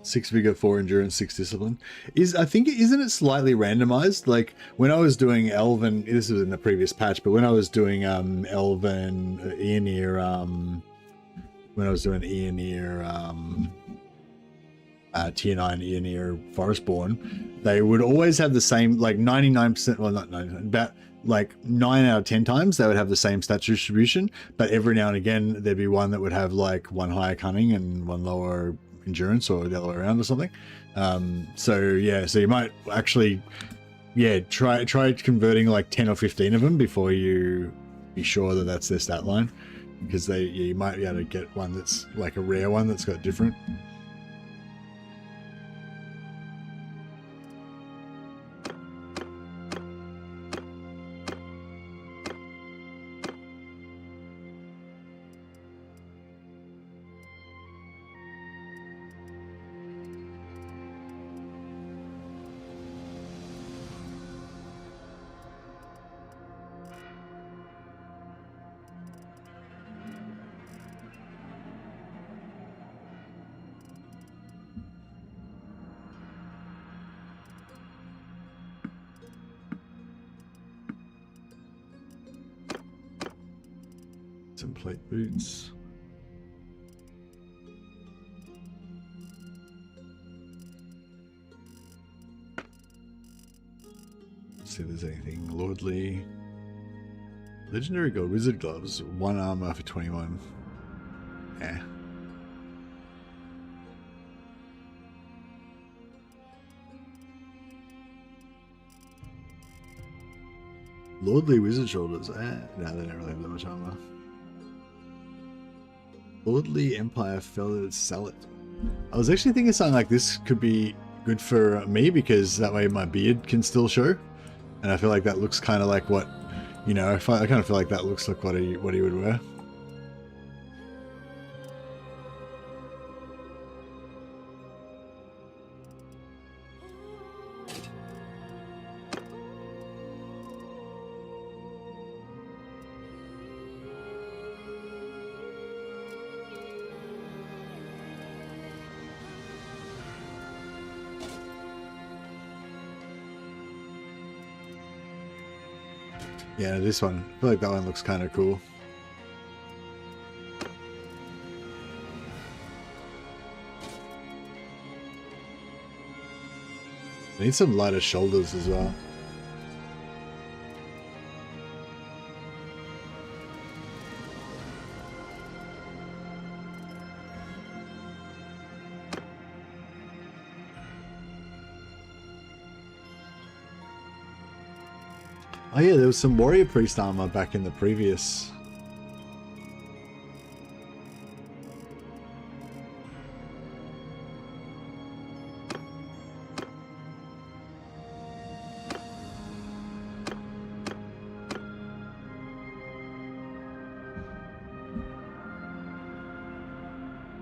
Six vigor, 4 endurance, 6 discipline. Isn't it slightly randomized? Like when I was doing Elven, this was in the previous patch, but when I was doing Elven Eonir, when I was doing Eonir tier 9 Eonir Forestborn, they would always have the same, like 99%, well not 99, about like 9 out of 10 times they would have the same stats distribution, but every now and again there'd be one that would have like 1 higher cunning and 1 lower endurance, or the other way around or something. So yeah, so you might actually try converting like 10 or 15 of them before you be sure that that's their stat line, because you might be able to get one that's like a rare one that's got different. Some plate boots. Let's see if there's anything lordly. Legendary gold wizard gloves, 1 armor for 21. Yeah. Lordly wizard shoulders. No, they don't really have that much armor. Lordly Empire Fellows sell it. I was actually thinking something like this could be good for me because that way my beard can still show. And I feel like that looks kind of like what, you know, I kind of feel like that looks like what he would wear. Yeah, this one. I feel like that one looks kind of cool. I need some lighter shoulders as well. Oh yeah, there was some warrior priest armor back in the previous.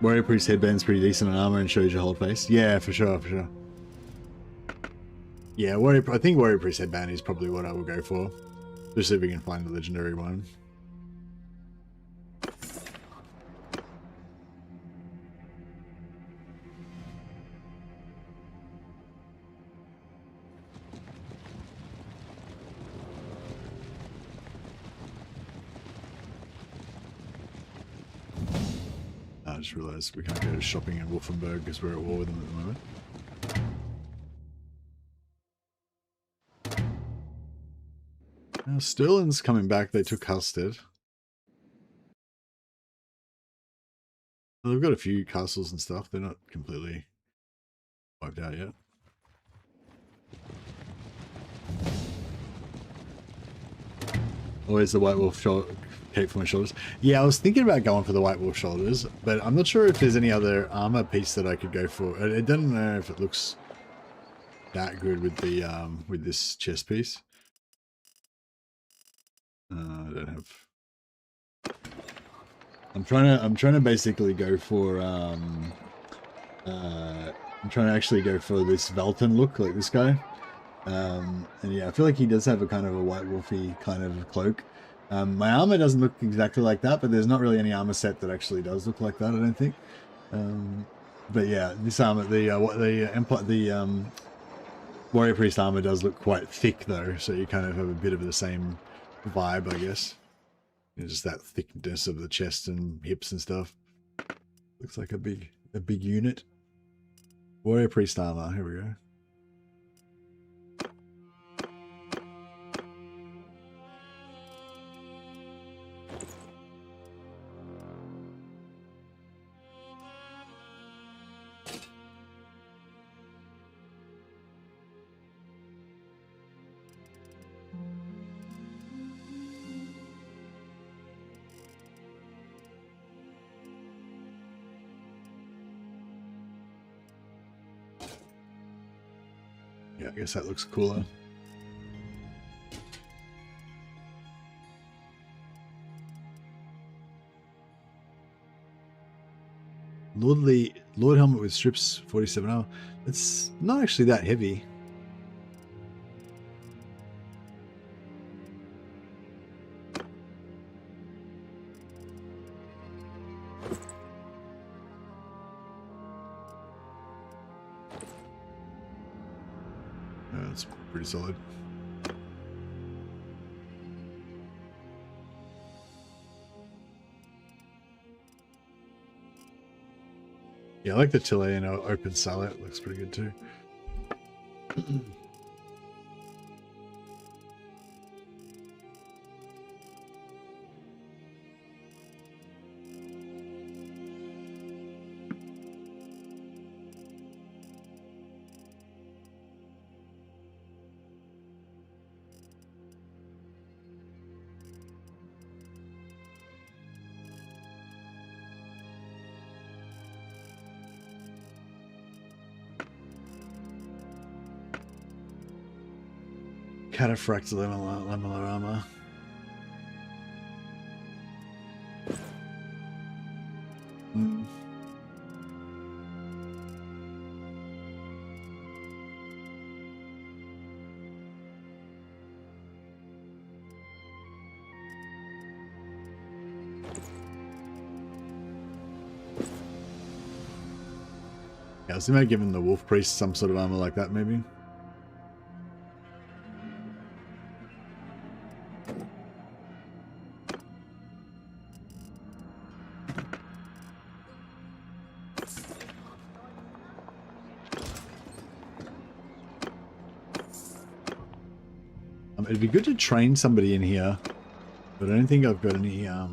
Warrior priest headband's pretty decent on armor and shows your whole face. Yeah, for sure, for sure. Yeah, I think warrior priest headband is probably what I will go for. Just if we can find the legendary one. I just realised we can't go shopping in Wolfenberg because we're at war with them at the moment. Now Sterling's coming back. They took Halstead. Well, they've got a few castles and stuff. They're not completely wiped out yet. Always the White Wolf cape for my shoulders. Yeah, I was thinking about going for the White Wolf shoulders, but I'm not sure if there's any other armor piece that I could go for. I don't know if it looks that good with the with this chest piece. I don't have. I'm trying to basically go for I'm trying to actually go for this Valten look, like this guy. And yeah, I feel like he does have a kind of a White Wolfy kind of cloak. My armor doesn't look exactly like that, but there's not really any armor set that actually does look like that, I don't think. But yeah, this armor, the Warrior Priest armor does look quite thick though, so you kind of have a bit of the same vibe, I guess. Just that thickness of the chest and hips and stuff. Looks like a big unit. Warrior Priest armor, here we go. Yeah, I guess that looks cooler. Lord helmet with strips 47 hour. It's not actually that heavy. It's pretty solid. Yeah, I like the Chilean open salad. It looks pretty good too. Cataphract lamellar armor. Yeah, I was thinking about giving the Wolf Priest some sort of armor like that, maybe. It'd be good to train somebody in here, but I don't think I've got any, yeah,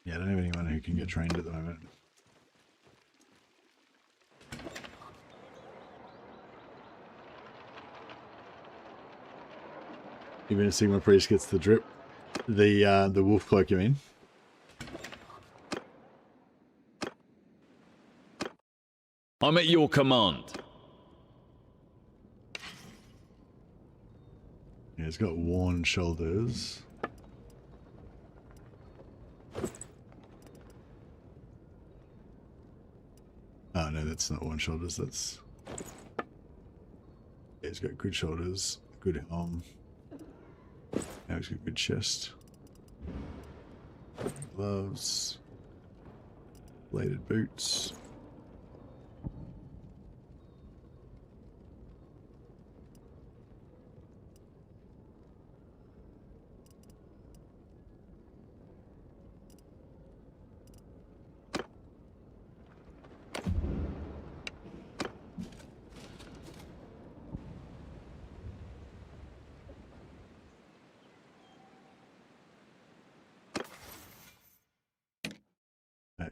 I don't have anyone who can get trained at the moment. Even if Sigmar Priest gets the drip, the wolf cloak, you mean? I'm at your command. Yeah, he's got worn shoulders. Oh no, that's not worn shoulders, that's... Yeah, he's got good shoulders, good arm. Now he's got good chest. Gloves. Bladed boots.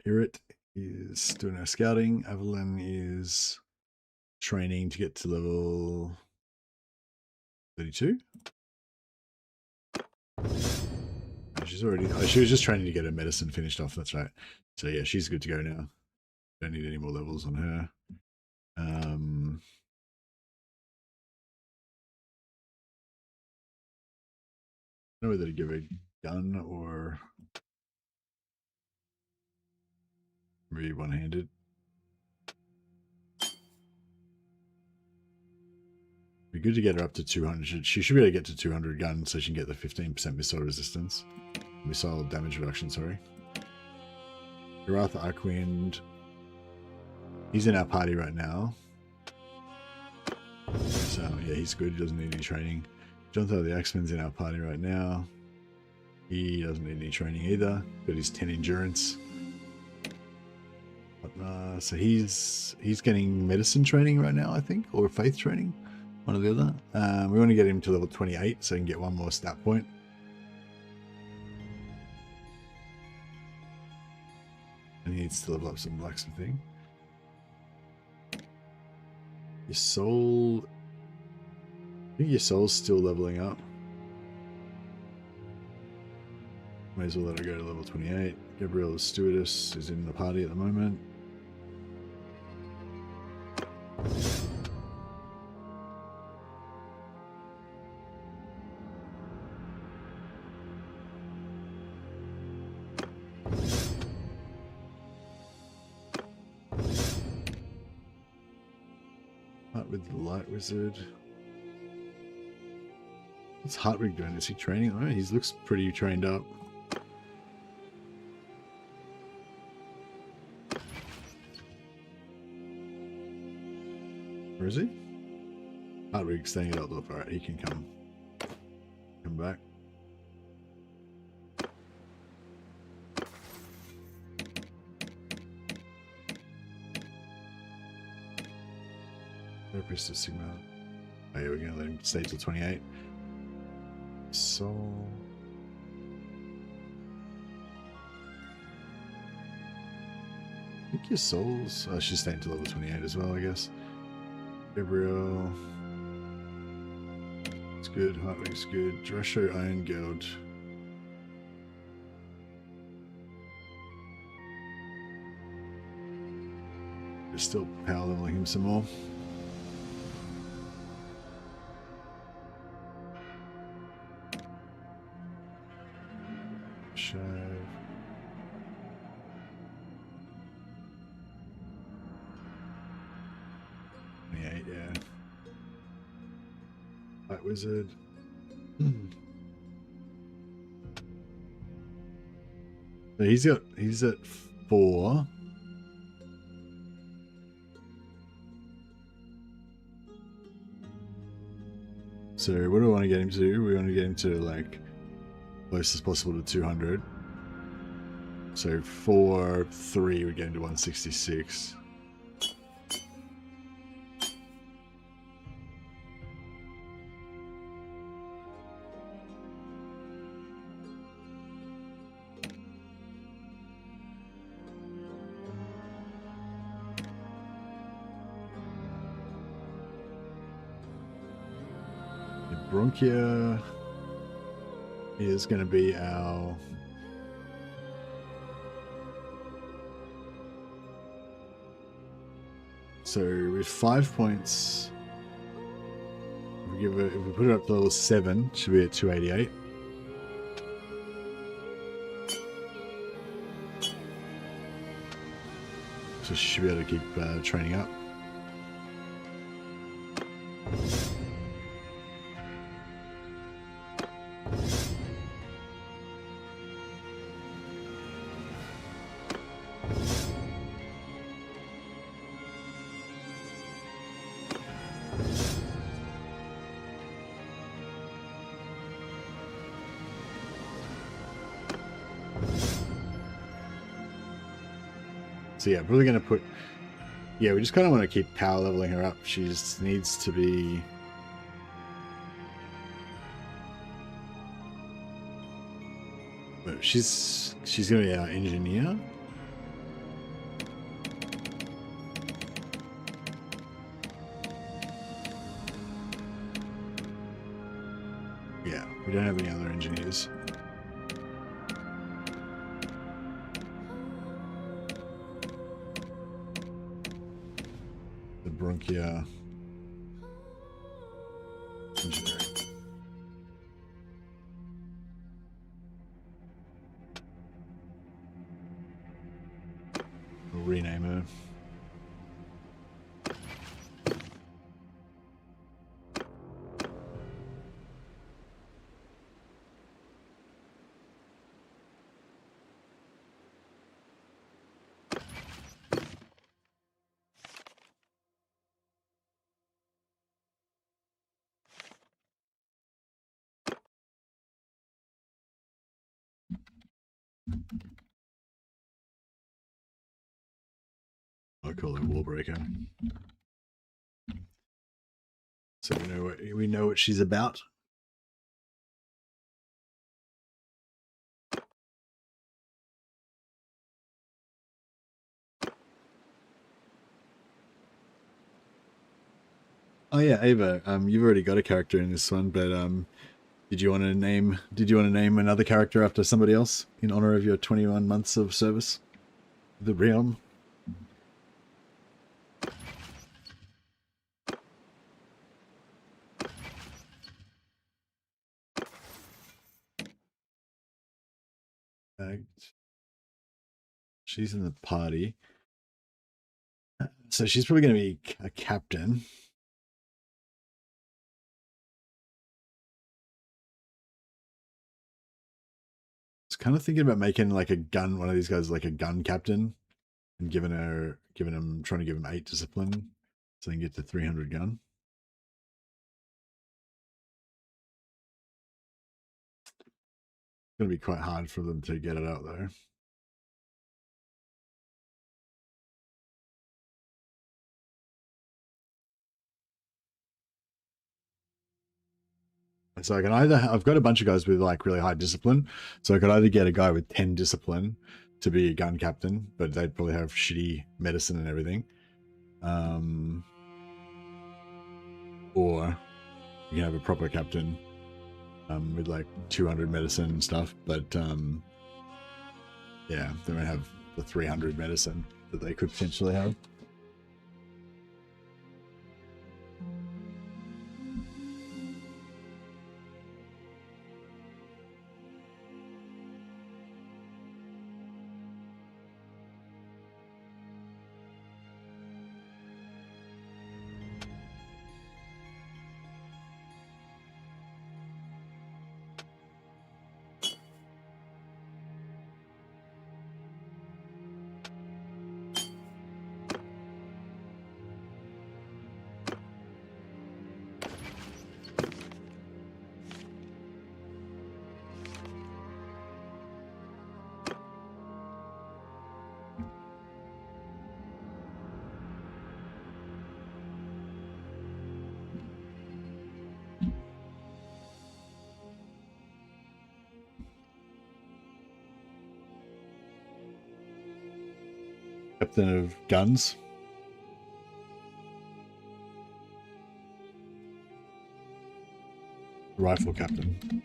Irit is doing our scouting. Evelyn is training to get to level 32. She's already... Oh, she was just training to get her medicine finished off. That's right. So yeah, she's good to go now. Don't need any more levels on her. I don't know whether to give a gun or maybe one-handed. Be good to get her up to 200. She should be able to get to 200 guns so she can get the 15% missile resistance. Missile damage reduction, sorry. Garath Archwind. He's in our party right now. So yeah, he's good. He doesn't need any training. Jonathan the Axeman's in our party right now. He doesn't need any training either. Got his 10 endurance. But, so he's getting medicine training right now, I think, or faith training, one or the other. We want to get him to level 28 so he can get one more stat point. And he needs to level up some blacksmithing. Your soul... I think your soul's still leveling up. May as well let her go to level 28. Gabrielle the Stewardess is in the party at the moment. Start with the Light Wizard. What's Hartwig doing? Is he training? Oh, he looks pretty trained up. Where is he? Hartwig's staying at Altdorf. Alright, he can come back. Priest of Sigmar. Oh yeah, we're gonna let him stay till 28. So I think your souls... Oh, she's staying to level 28 as well, I guess. Gabriel. It's good. Hartwig's good. Drescher, Iron Guild. We're still power leveling him some more. Shave. Yeah. Light wizard. So he's at 4. So what do we want to get him to? We want to get him to like close as possible to 200. So 4, 3 would get him to 166. Bronchia is going to be our with 5 points. If we put it up to level 7, should be at 288. So she should be able to keep training up. So yeah, probably going to put... Yeah, we just kind of want to keep power leveling her up. She just needs to be... But she's going to be our engineer. Yeah, we don't have any other engineers. Bronchia engineering. We'll rename her. I'll call her Warbreaker. So we know what she's about. Oh yeah, Ava. You've already got a character in this one, but did you want to name another character after somebody else in honor of your 21 months of service? The Realm. She's in the party. So she's probably going to be a captain. I was kind of thinking about making like one of these guys like a gun captain, and trying to give him 8 discipline, so they can get to 300 gun. It's going to be quite hard for them to get it out though. So I can I've got a bunch of guys with like really high discipline, so I could either get a guy with 10 discipline to be a gun captain, but they'd probably have shitty medicine and everything. Or you can have a proper captain with like 200 medicine and stuff, but yeah, they don't have the 300 medicine that they could potentially have. Captain of guns. Rifle captain.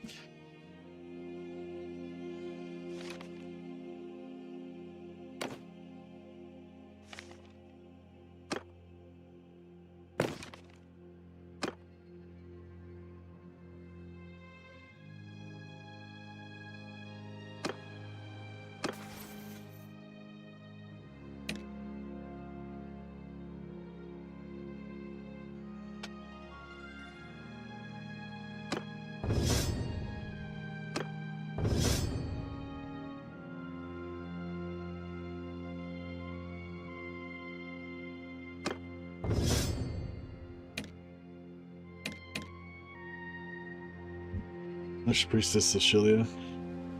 Priestess Cecilia.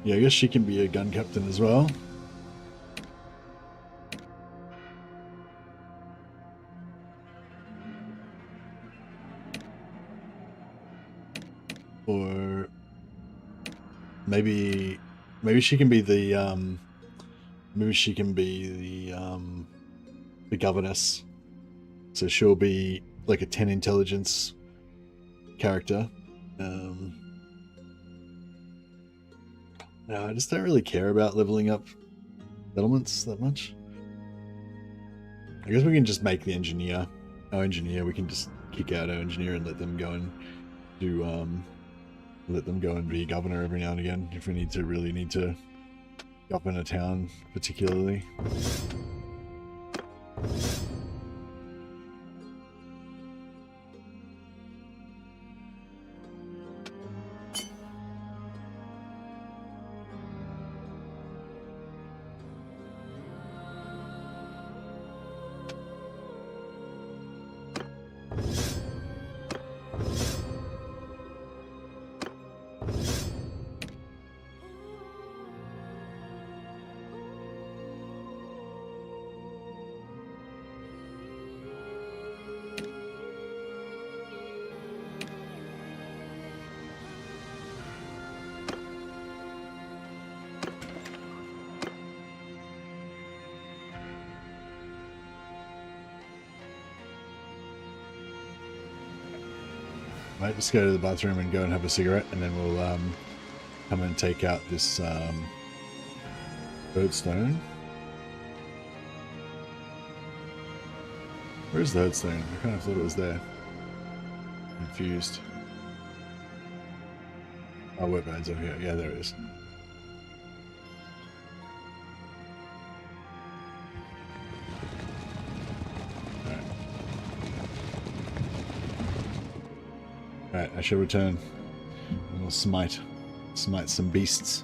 Yeah, I guess she can be a gun captain as well. Or maybe she can be the the governess. So she'll be like a 10 intelligence character. No, I just don't really care about leveling up settlements that much. I guess we can just make the engineer our engineer. We can just kick out our engineer and let them go and do let them go and be governor every now and again if we really need to govern a town particularly. Right, let's go to the bathroom and go and have a cigarette, and then we'll come and take out this birdstone. Where's the birdstone? I kind of thought it was there. Confused. Oh, wetbird's over here. Yeah, there it is. Alright, I shall return. And we'll smite some beasts.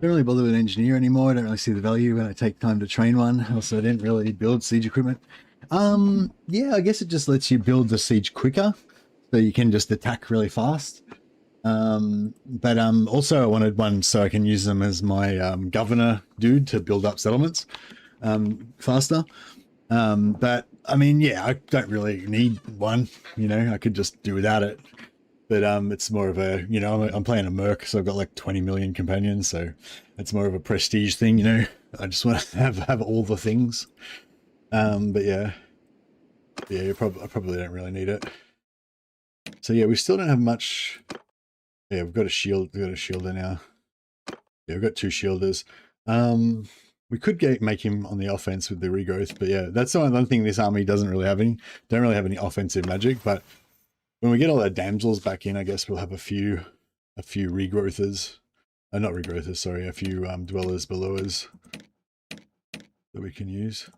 Don't really bother with an engineer anymore. I don't really see the value when I take time to train one. Also, I didn't really build siege equipment. Yeah, I guess it just lets you build the siege quicker, so you can just attack really fast. But also I wanted one so I can use them as my governor dude to build up settlements faster. But I mean, yeah, I don't really need one. You know, I could just do without it. But it's more of a, you know, I'm playing a merc, so I've got like 20 million companions, so it's more of a prestige thing, you know. I just want to have all the things. But yeah, I probably don't really need it. So yeah, we still don't have much. Yeah, we've got a shield. We've got a shielder now. Yeah, we've got 2 shielders. We could make him on the offense with the regrowth, but yeah, that's the one thing this army doesn't really have any. Don't really have any offensive magic, but when we get all our damsels back in, I guess we'll have a few regrowthers. Not regrowthers, sorry, a few dwellers belowers that we can use.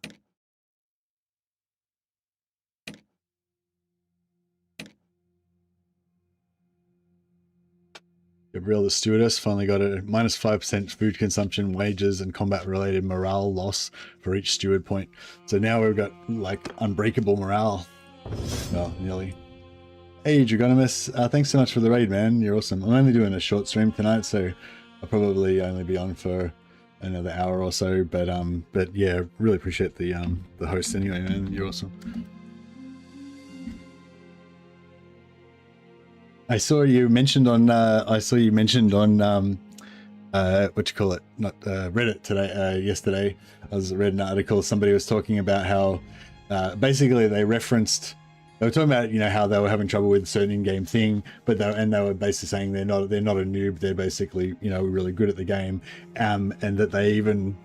Gabriel the Stewardess finally got a -5% food consumption, wages, and combat-related morale loss for each steward point. So now we've got, like, unbreakable morale. Well, nearly. Hey, Dragonimus, thanks so much for the raid, man. You're awesome. I'm only doing a short stream tonight, so I'll probably only be on for another hour or so. But yeah, really appreciate the host anyway, man. You're awesome. I saw you mentioned on what you call it, not Reddit today, yesterday. I read an article, somebody was talking about how basically they were talking about, you know, how they were having trouble with a certain in-game thing, but they were basically saying they're not a noob, they're basically, you know, really good at the game, and that they even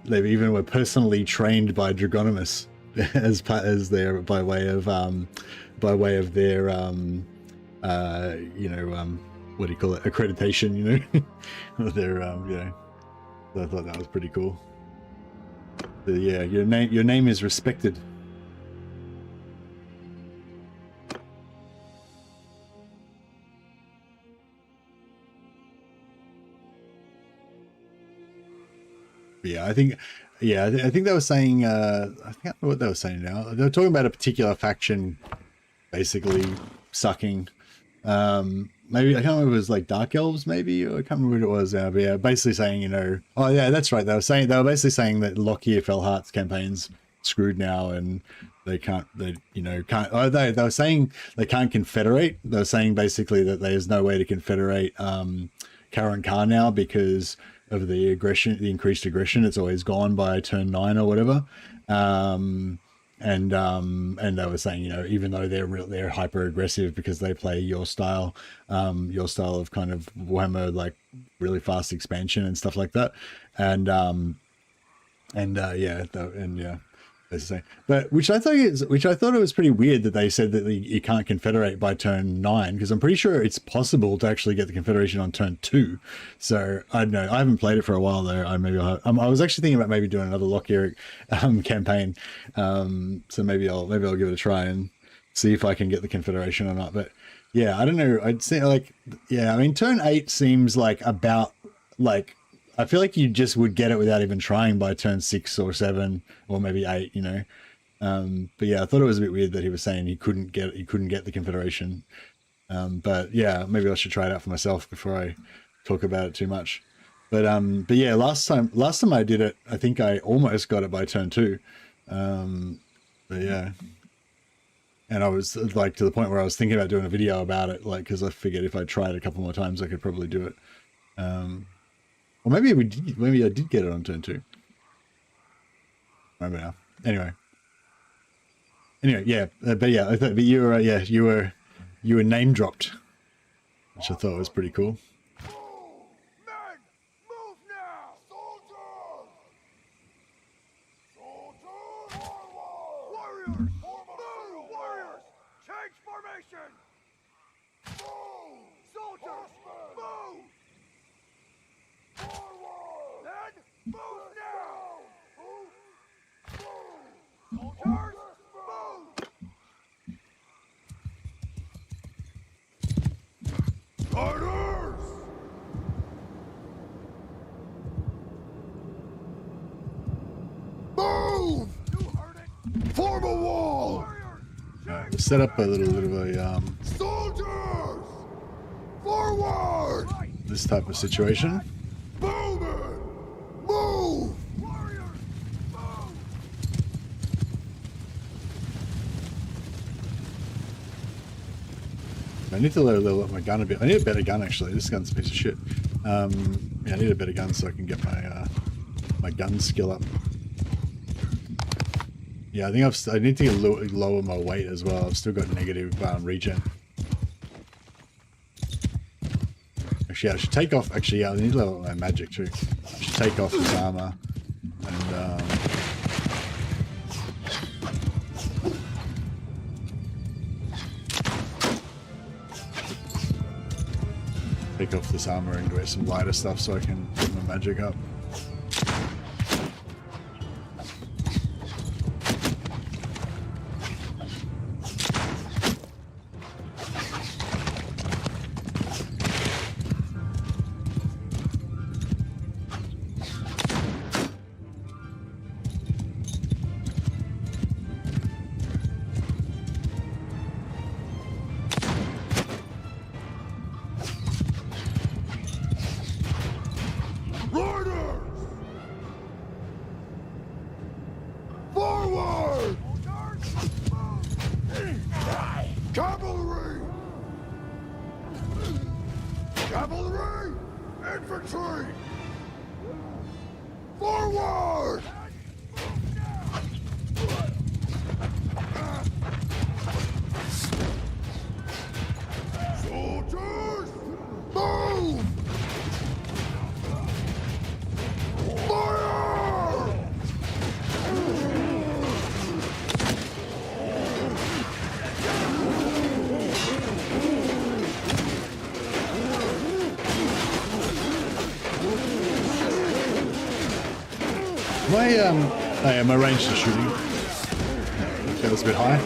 were personally trained by Dragonimus as their by way of their you know, what do you call it, accreditation, you know. Their you know, so I thought that was pretty cool. So, yeah, your name is respected. Yeah, I think they were saying, I think I don't know what they were saying now. They were talking about a particular faction basically sucking. Maybe I can't remember if it was like Dark Elves, maybe, or I can't remember what it was now, but yeah, basically saying, you know, oh yeah, that's right. They were basically saying that Lockyer Fellheart's campaign's screwed now, and they were saying they can't confederate. They were saying basically that there's no way to confederate Karen Carr now because of the increased aggression. It's always gone by turn 9 or whatever. And they were saying, you know, even though they're hyper aggressive because they play your style of kind of Warhammer, like really fast expansion and stuff like that, but which I thought it was pretty weird that they said that you can't confederate by turn 9, because I'm pretty sure it's possible to actually get the confederation on turn 2. So I don't know. I haven't played it for a while though. I was actually thinking about maybe doing another Lockyer campaign. So maybe I'll give it a try and see if I can get the confederation or not. But yeah, I don't know. I'd say, like, yeah, I mean, turn 8 seems like about, like, I feel like you just would get it without even trying by turn 6 or 7 or maybe 8, you know. But yeah, I thought it was a bit weird that he was saying he couldn't get the confederation. But yeah, maybe I should try it out for myself before I talk about it too much. But yeah, last time I did it, I think I almost got it by turn 2. But yeah. And I was like to the point where I was thinking about doing a video about it, like, because I figured if I tried a couple more times, I could probably do it. Or maybe I did get it on turn 2. I remember now. Anyway, yeah. But yeah, I thought, but you were name dropped, which I thought was pretty cool. Men, move now! Soldiers! Soldiers! Warriors! Move! Warriors! Change formation! Move! Soldiers! Move! Forward! Then move now! Move! Soldiers! Move! Riders! set up a little bit of a Soldiers! Forward! this type of situation. Bowman! Move! Warriors! Move! I need to level up my gun a bit. I need a better gun actually. This gun's a piece of shit. Yeah, I need a better gun so I can get my my gun skill up. Yeah, I think I need to lower my weight as well. I've still got negative regen. Actually, I should take off. Actually, yeah, I need to level up my magic too. I should take off this armor and take off this armor and wear some lighter stuff so I can get my magic up. Cavalry! Cavalry! Infantry! Forward! Soldiers! Move! Fire! My range is shooting. Okay, that's a bit high.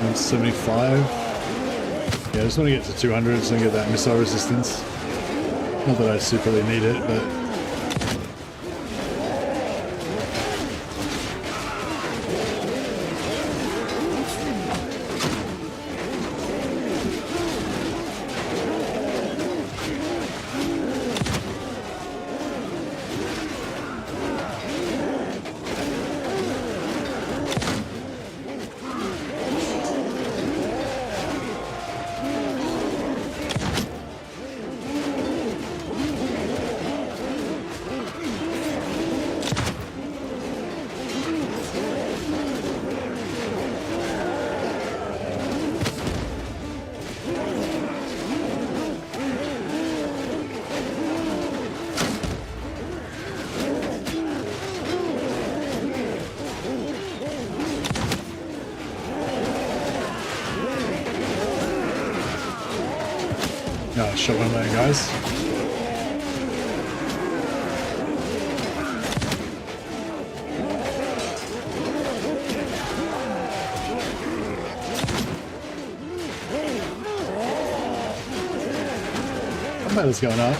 And 75. Yeah, I just want to get to 200 so I can get that missile resistance. Not that I superly need it, but no, shot one of my guys. What battle's going on?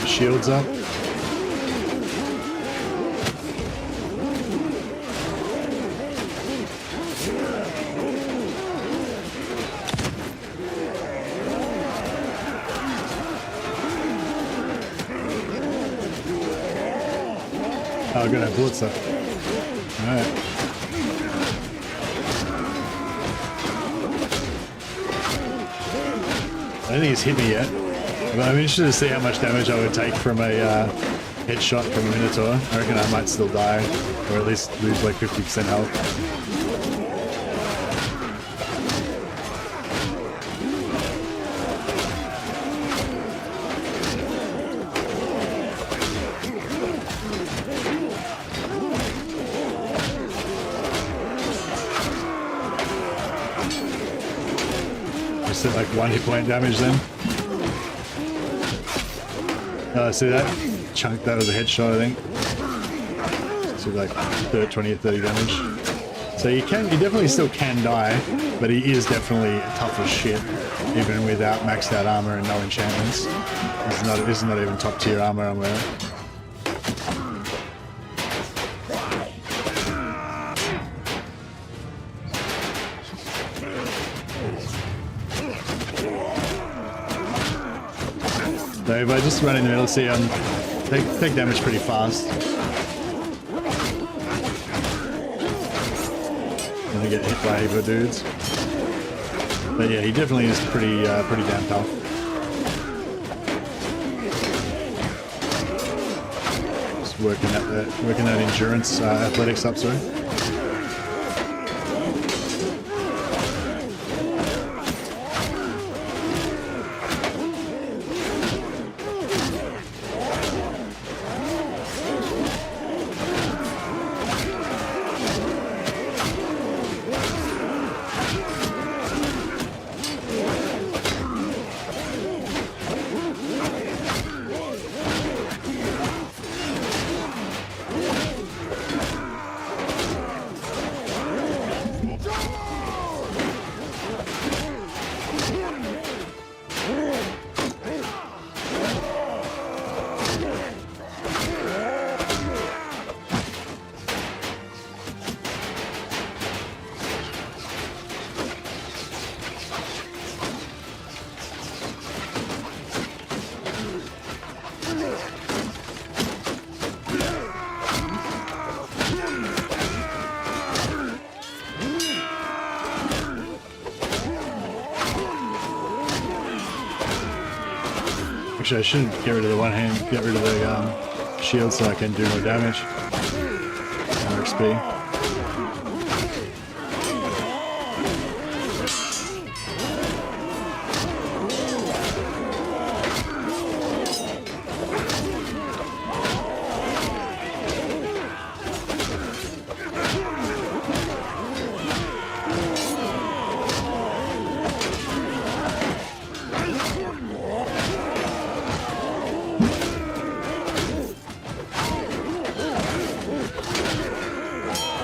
Shields up. Oh, I'm gonna have bullets up. Alright. I don't think he's hit me yet. But I'm interested to see how much damage I would take from a headshot from a Minotaur, I reckon I might still die, or at least lose like 50% health. Just at like 1 hit point damage then. See that? Chunk, that was a headshot, I think. So like 20 or 30 damage. So you definitely still can die, but he is definitely tough as shit, even without maxed out armor and no enchantments. This is not even top tier armor I'm wearing. So if I just run in the middle, see take damage pretty fast. And I get hit by a heap of dudes. But yeah, he definitely is pretty damn tough. Just working that endurance, athletics up, sorry. Actually, I should get rid of the one hand, get rid of the shield so I can do more damage. More XP.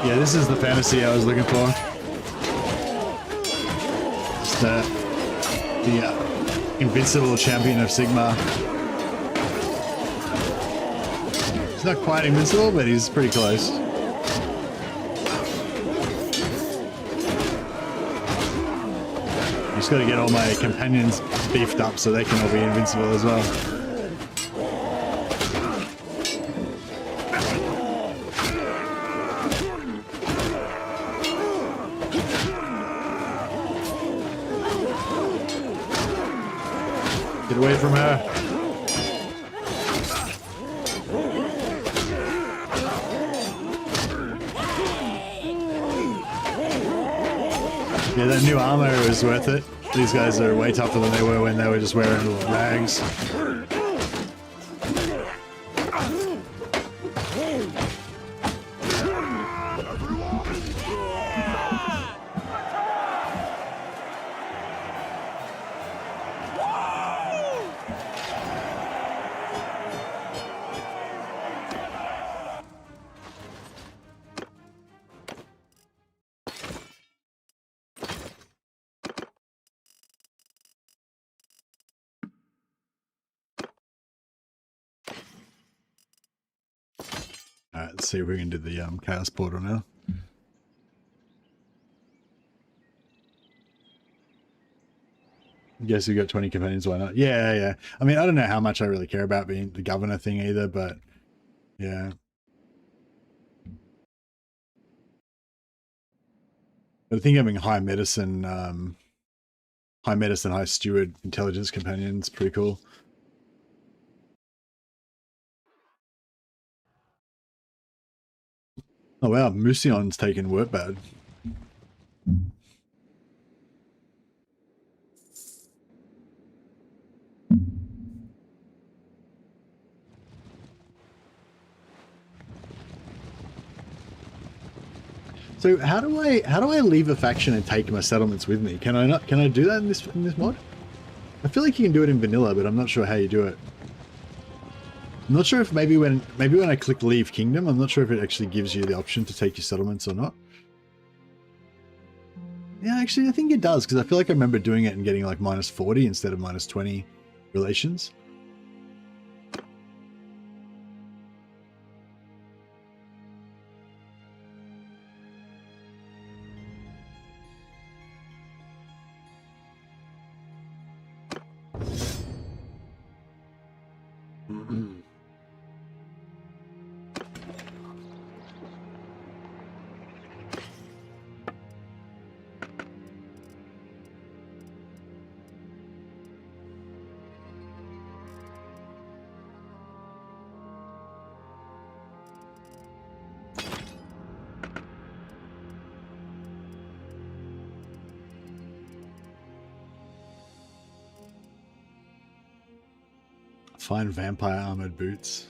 Yeah, this is the fantasy I was looking for. It's the invincible champion of Sigmar. He's not quite invincible, but he's pretty close. Just got to get all my companions beefed up so they can all be invincible as well. Get away from her. Yeah, that new armor is worth it. These guys are way tougher than they were when they were just wearing little rags. Alright, let's see if we can do the Chaos Portal now. Guess you got 20 companions, why not? Yeah. I mean, I don't know how much I really care about being the governor thing either, but yeah. But I think having high medicine, high steward intelligence companions pretty cool. Oh wow, Musion's taken word bad. So how do I leave a faction and take my settlements with me? Can I do that in this mod? I feel like you can do it in vanilla, but I'm not sure how you do it. I'm not sure if maybe when I click leave kingdom, I'm not sure if it actually gives you the option to take your settlements or not. Yeah, actually I think it does, because I feel like I remember doing it and getting like -40 instead of -20 relations. Fine vampire armored boots.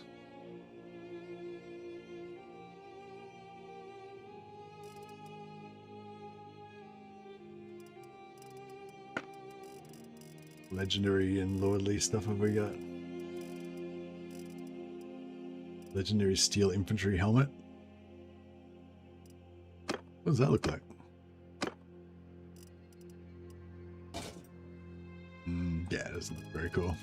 Legendary and lordly stuff have we got? Legendary steel infantry helmet. What does that look like? Yeah, it doesn't look very cool.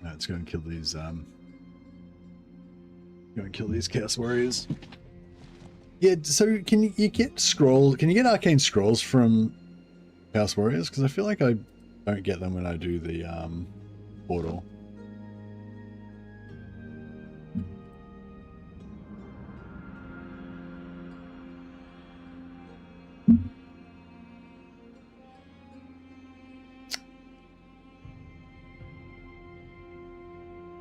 Let's go and kill these Chaos Warriors. Yeah, so can you get scrolls? Can you get arcane scrolls from Chaos Warriors? Because I feel like I don't get them when I do the portal.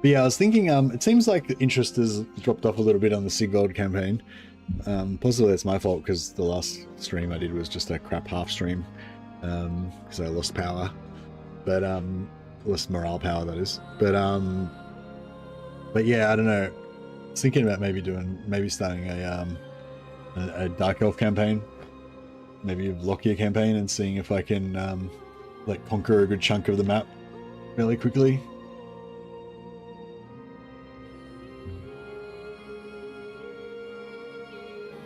But yeah, I was thinking, it seems like the interest has dropped off a little bit on the Sigmar campaign. Possibly that's my fault, because the last stream I did was just a crap half stream, because I lost power. But, lost morale power, that is. But yeah, I don't know. I was thinking about maybe starting a Dark Elf campaign, maybe a Lockyer campaign, and seeing if I can, like, conquer a good chunk of the map fairly quickly.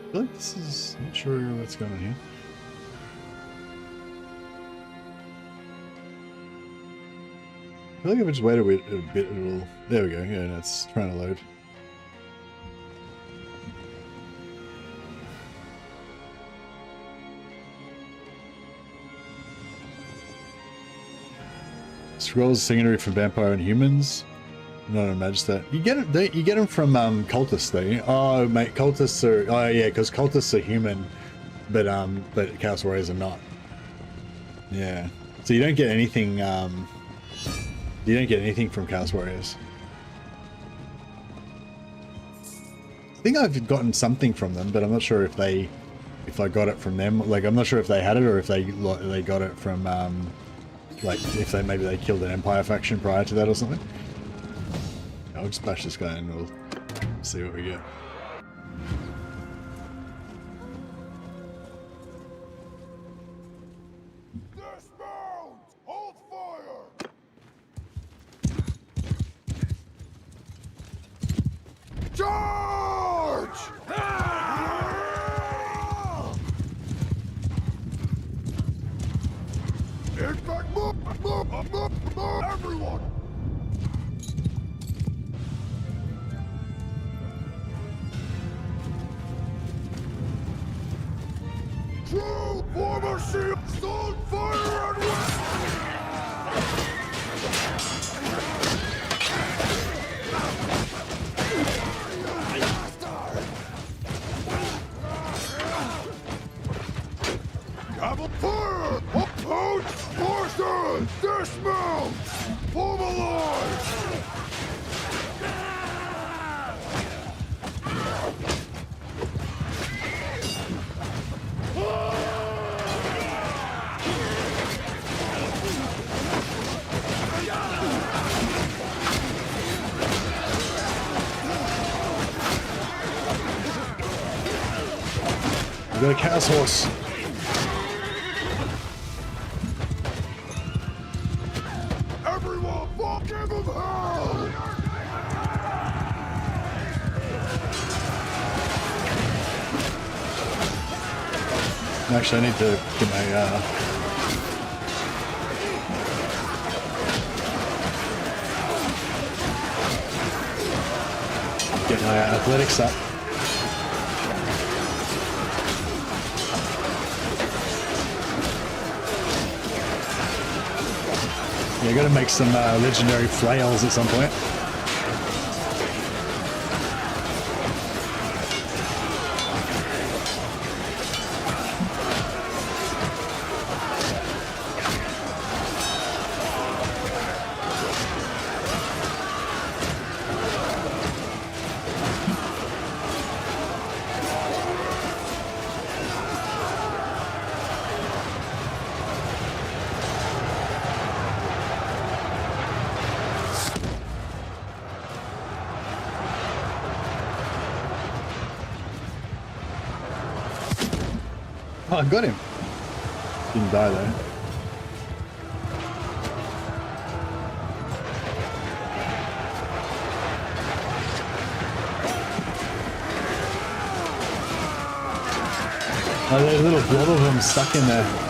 I feel like this is... I'm not sure what's going on here. I feel like if I just wait a bit, it'll... There we go. Yeah, no, it's trying to load. Scrolls secondary from vampire and humans. Not a magistrate. You get them from cultists, though. Oh, mate, cultists are. Oh, yeah, because cultists are human, but Chaos Warriors are not. Yeah, so you don't get anything. You don't get anything from Chaos Warriors. I think I've gotten something from them, but I'm not sure if I got it from them. Like, I'm not sure if they had it or if they got it from like if maybe they killed an Empire faction prior to that or something. I'll just bash this guy and we'll see what we get. Dismount! Hold fire! Everyone! True former shield! Stone fire and Gavel fire! Approach! Portion! Dismount! Form alive! We got a chaos horse. Everyone, fuck give him hell! Actually, I need to get my athletics up. Yeah, gotta make some legendary flails at some point. Oh, I got him. Didn't die though. Oh, there's a little blob of them stuck in there.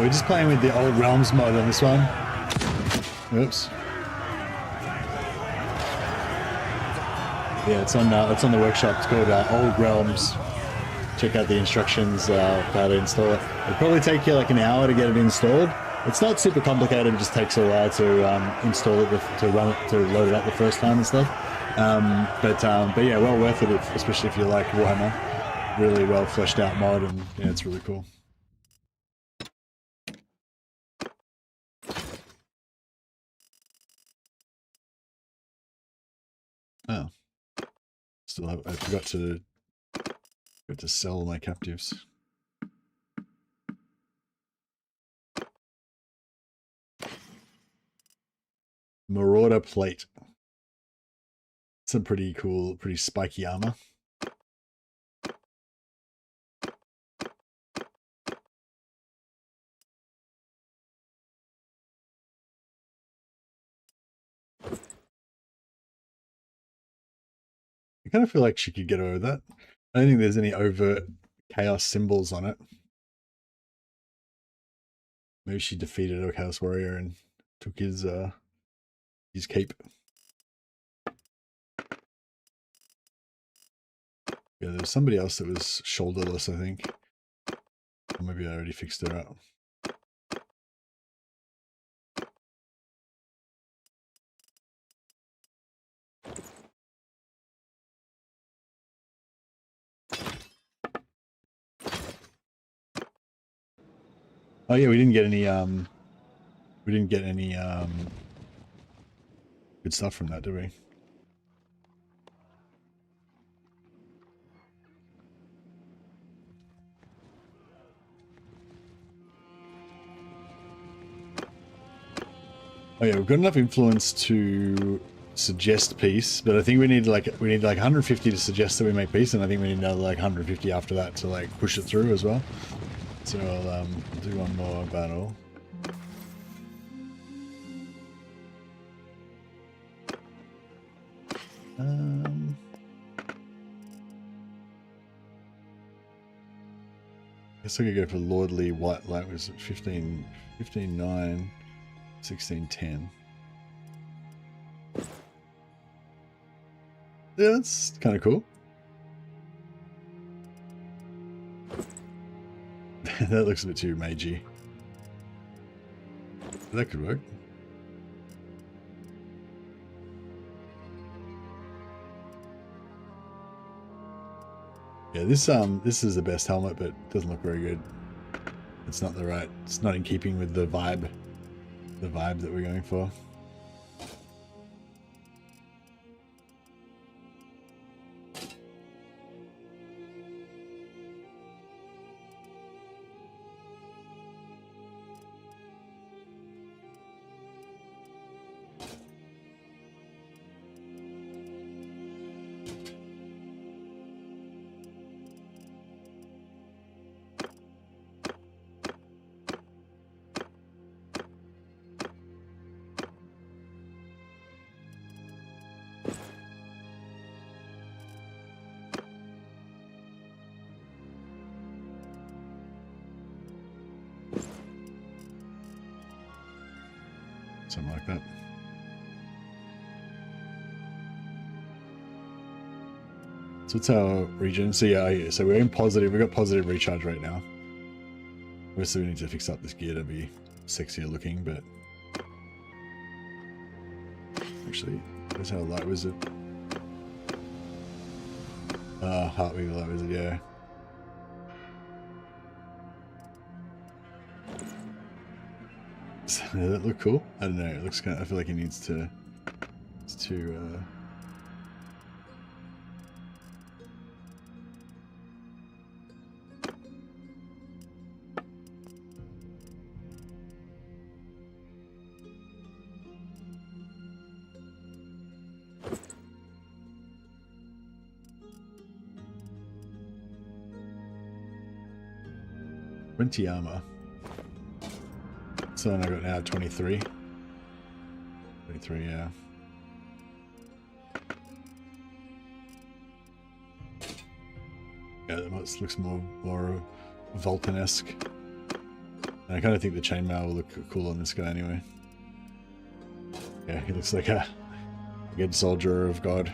We're just playing with the old Realms mod on this one. Oops. Yeah, it's on the workshop. It's called Old Realms. Check out the instructions how to install it. It'll probably take you like an hour to get it installed. It's not super complicated. It just takes a while to install it, to run it, to load it up the first time and stuff. But yeah, well worth it, especially if you like Warhammer. Really well fleshed out mod, and yeah, it's really cool. Oh, still I forgot to sell my captives. Marauder plate. It's a pretty cool, pretty spiky armor. I kind of feel like she could get over that. I don't think there's any overt chaos symbols on it. Maybe she defeated a chaos warrior and took his cape. Yeah, there was somebody else that was shoulderless, I think. Or maybe I already fixed her up. Oh yeah, we didn't get any good stuff from that, did we? Oh yeah, we've got enough influence to suggest peace, but I think we need like 150 to suggest that we make peace, and I think we need another like 150 after that to like push it through as well. So I'll do one more battle. I guess I could go for Lordly White Light, was it 15, 9, 16, 10. Yeah, that's kind of cool. That looks a bit too magey. That could work. Yeah, this is the best helmet, but it doesn't look very good. It's not it's not in keeping with the vibe that we're going for. Something like that. So it's our region. So yeah, so we're in positive. We've got positive recharge right now. Obviously we need to fix up this gear to be sexier looking, but actually, that's how Light Wizard. Heartweaver Light Wizard, yeah. Does that look cool? I don't know. It looks kind of, I feel like it needs to. It's too. 20 armor. So I got now 23. 23, yeah. Yeah, that looks more Vulcan-esque. And I kind of think the chainmail will look cool on this guy anyway. Yeah, he looks like a good soldier of God.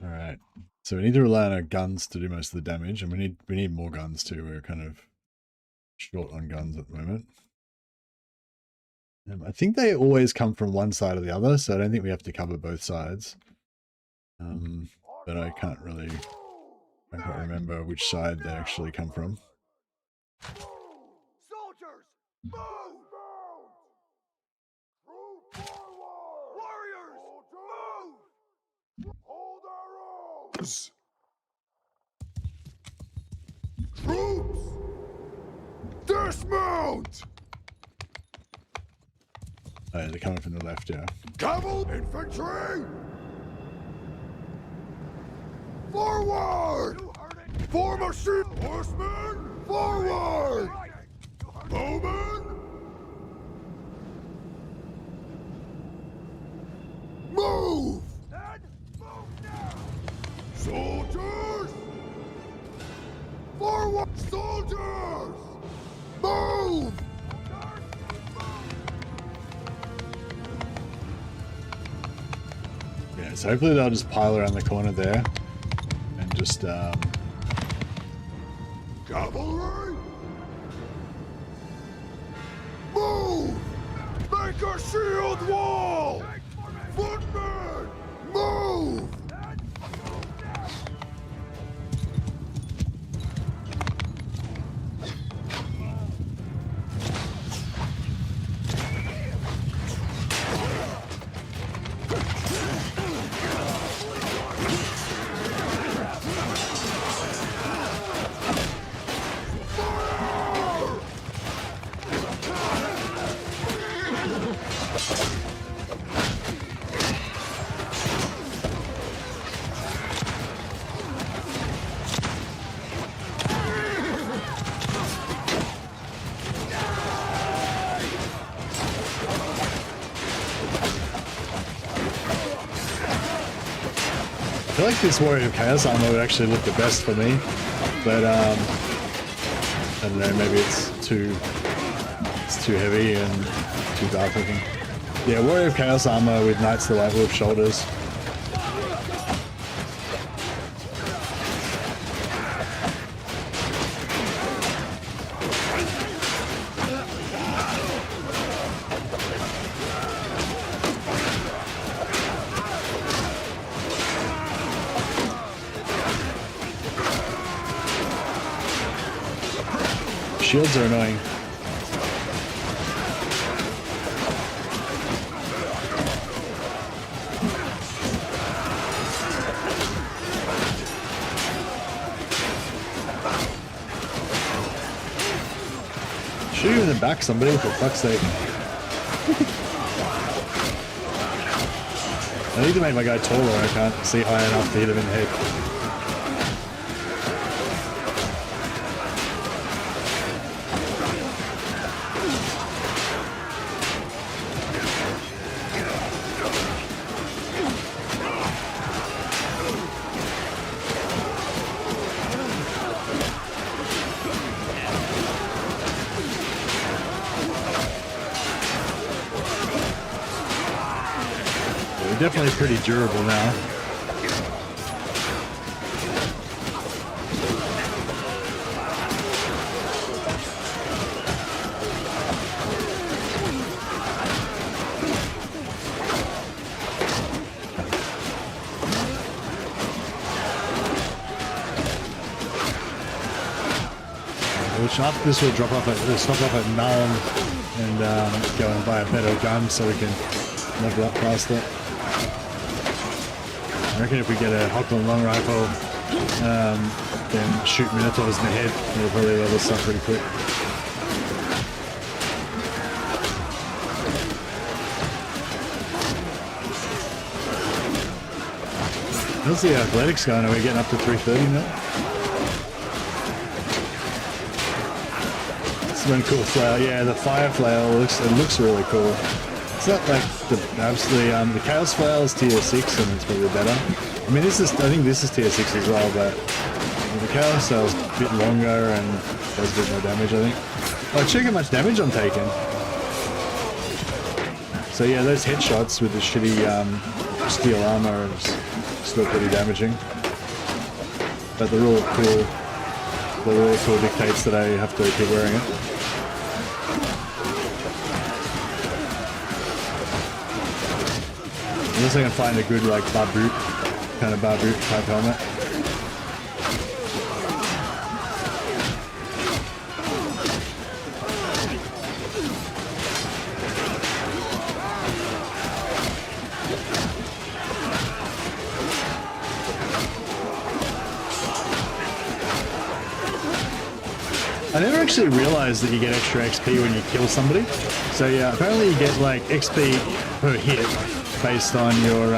Alright, so we need to rely on our guns to do most of the damage, and we need more guns too. We're kind of short on guns at the moment. I think they always come from one side or the other, so I don't think we have to cover both sides. But I can't remember which side they actually come from. Soldiers, move! Warriors, move! Hold our arms! Troops, dismount! Oh, yeah, they're coming from the left, yeah. Cavalry, infantry! Forward! Form a sheep, horsemen! Forward! Bowmen! Move! Soldiers! Soldiers! Move! Yeah, so hopefully they'll just pile around the corner there and just Cavalry! Move! Make a shield wall! Footmen! Move! I feel like this Warrior of Chaos armor would actually look the best for me, but I don't know, maybe it's too heavy and too dark looking. Yeah, Warrior of Chaos armor with Knights of the White Wolf shoulders. Shields are annoying. Shoot you in the back, somebody, for fuck's sake. I need to make my guy taller. I can't see high enough to hit him in the head. Definitely pretty durable now. Which after this will drop off at stop off at Null and go and buy a better gun so we can level up faster. I reckon if we get a Hoglin long rifle, then shoot Minotaurs in the head, it'll probably level us up pretty quick. How's the athletics going? Are we getting up to 330 now? It's been a cool flail. Yeah, the fire flail looks really cool. It's not like the Chaos Flail is tier 6 and it's probably better. I mean, I think this is tier 6 as well, but the Chaos Flail is a bit longer and does a bit more damage, I think. Oh, check how much damage I'm taking. So yeah, those headshots with the shitty steel armor is still pretty damaging. But the rule of cool dictates that I have to keep wearing it. Unless I can find a good like Barboot type helmet. I never actually realized that you get extra XP when you kill somebody. So yeah, apparently you get like XP per hit based on your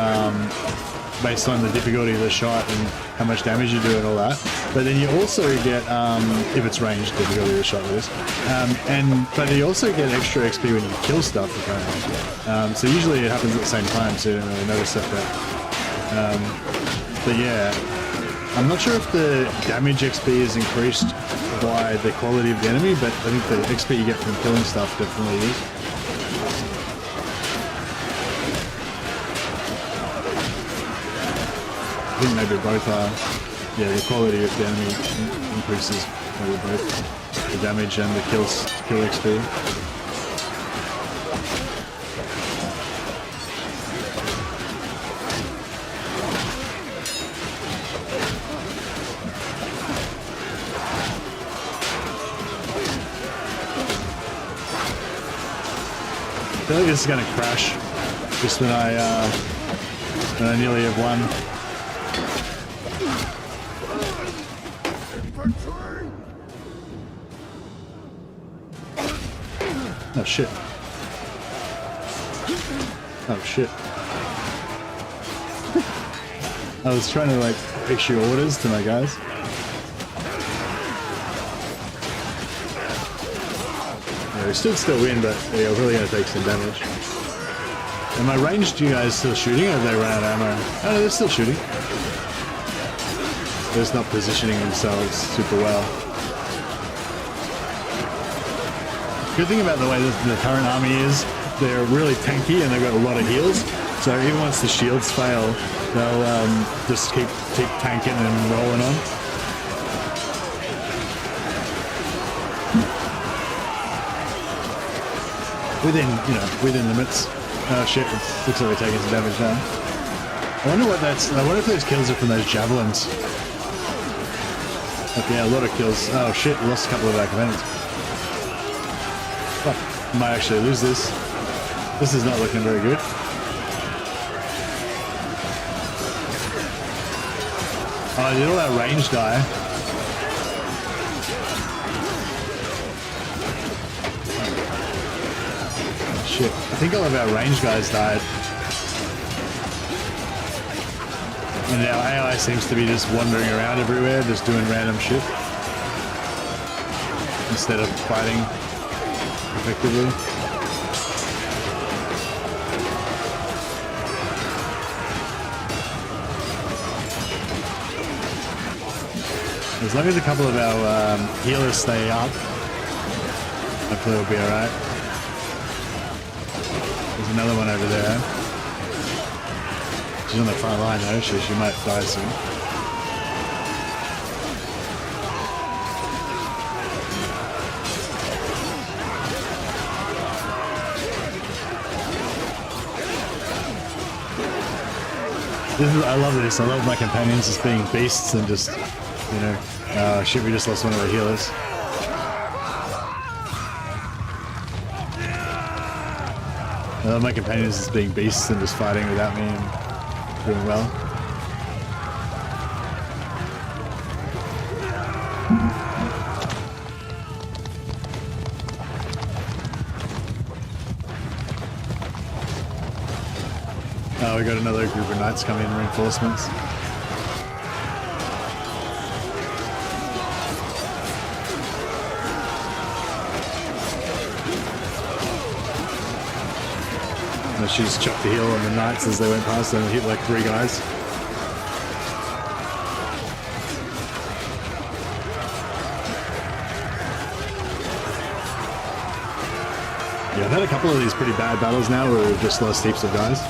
based on the difficulty of the shot and how much damage you do and all that. But then you also get if it's ranged difficulty of the shot is, but you also get extra XP when you kill stuff apparently. So usually it happens at the same time, so you don't really notice that. But yeah, I'm not sure if the damage XP is increased by the quality of the enemy, but I think the XP you get from killing stuff definitely is. I think maybe both are. Yeah, the quality of the enemy increases maybe both the damage and the kill XP. I feel like this is gonna crash just when I nearly have won. Infantry! Oh shit. Oh shit. I was trying to like issue orders to my guys. Yeah, we should still win, but yeah, we're really gonna take some damage. Are my ranged you guys still shooting, or have they run out of ammo? Oh no, they're still shooting. They're just not positioning themselves super well. Good thing about the way the current army is, they're really tanky and they've got a lot of heals. So even once the shields fail, they'll just keep tanking and rolling on. Within limits. Oh shit, it looks like we're taking some damage now. I wonder if those kills are from those javelins. Okay, yeah, a lot of kills. Oh shit, we lost a couple of our commandos. Fuck, might actually lose this. This is not looking very good. Oh, did all our range die? Shit, I think all of our range guys died. And our AI seems to be just wandering around everywhere, just doing random shit. Instead of fighting effectively. As long as a couple of our healers stay up, hopefully we'll be alright. There's another one over there. She's on the front line though, she might die soon. I love this. I love my companions just being beasts and just, you know, shit, we just lost one of our healers. I love my companions just being beasts and just fighting without me and doing well. Oh, we got another group of knights coming in, reinforcements. She just chopped the heel on the knights as they went past and hit like 3 guys. Yeah, I've had a couple of these pretty bad battles now where we've just lost heaps of guys.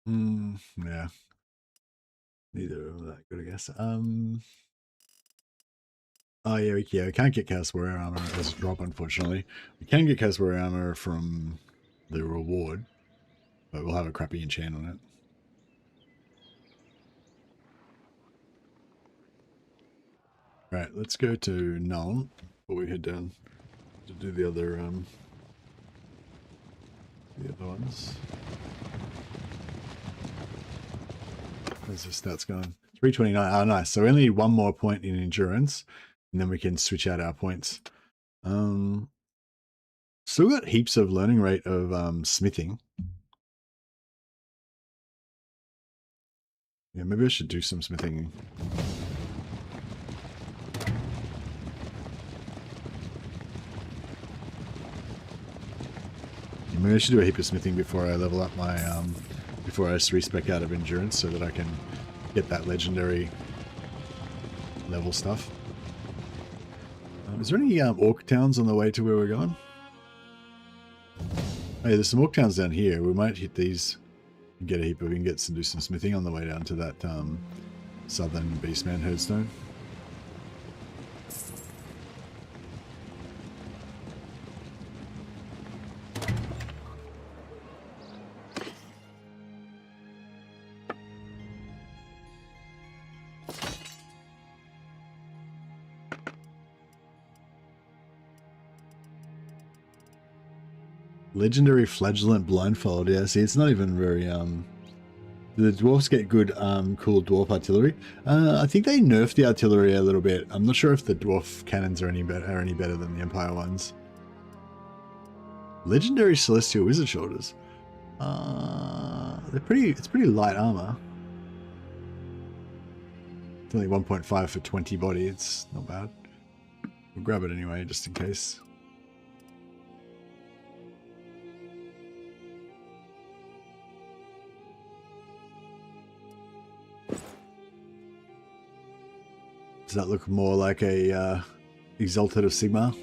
Yeah. Neither of that good, I guess. Oh yeah, we can't get Chaos Warrior armor as a drop, unfortunately. We can get Chaos Warrior armor from the reward, but we'll have a crappy enchant on it. Right, let's go to Null before we head down to do the other ones. How's the stats going? 329. Oh, nice. So we only need one more point in endurance, and then we can switch out our points. Still got heaps of learning rate of smithing. Yeah, maybe I should do some smithing. Maybe I should do a heap of smithing before I level up my, before I respec out of endurance so that I can get that legendary level stuff. Is there any orc towns on the way to where we're going? Hey, there's some orc towns down here. We might hit these and get a heap of, we can get some, do some smithing on the way down to that southern Beastman herdstone. Legendary Flagellant Blindfold. Yeah, see, it's not even very, the dwarves get good, cool dwarf artillery. I think they nerfed the artillery a little bit. I'm not sure if the dwarf cannons are any better than the Empire ones. Legendary Celestial Wizard Shoulders. It's pretty light armor. It's only 1.5 for 20 body. It's not bad. We'll grab it anyway, just in case. Does that look more like a Exalted of Sigmar?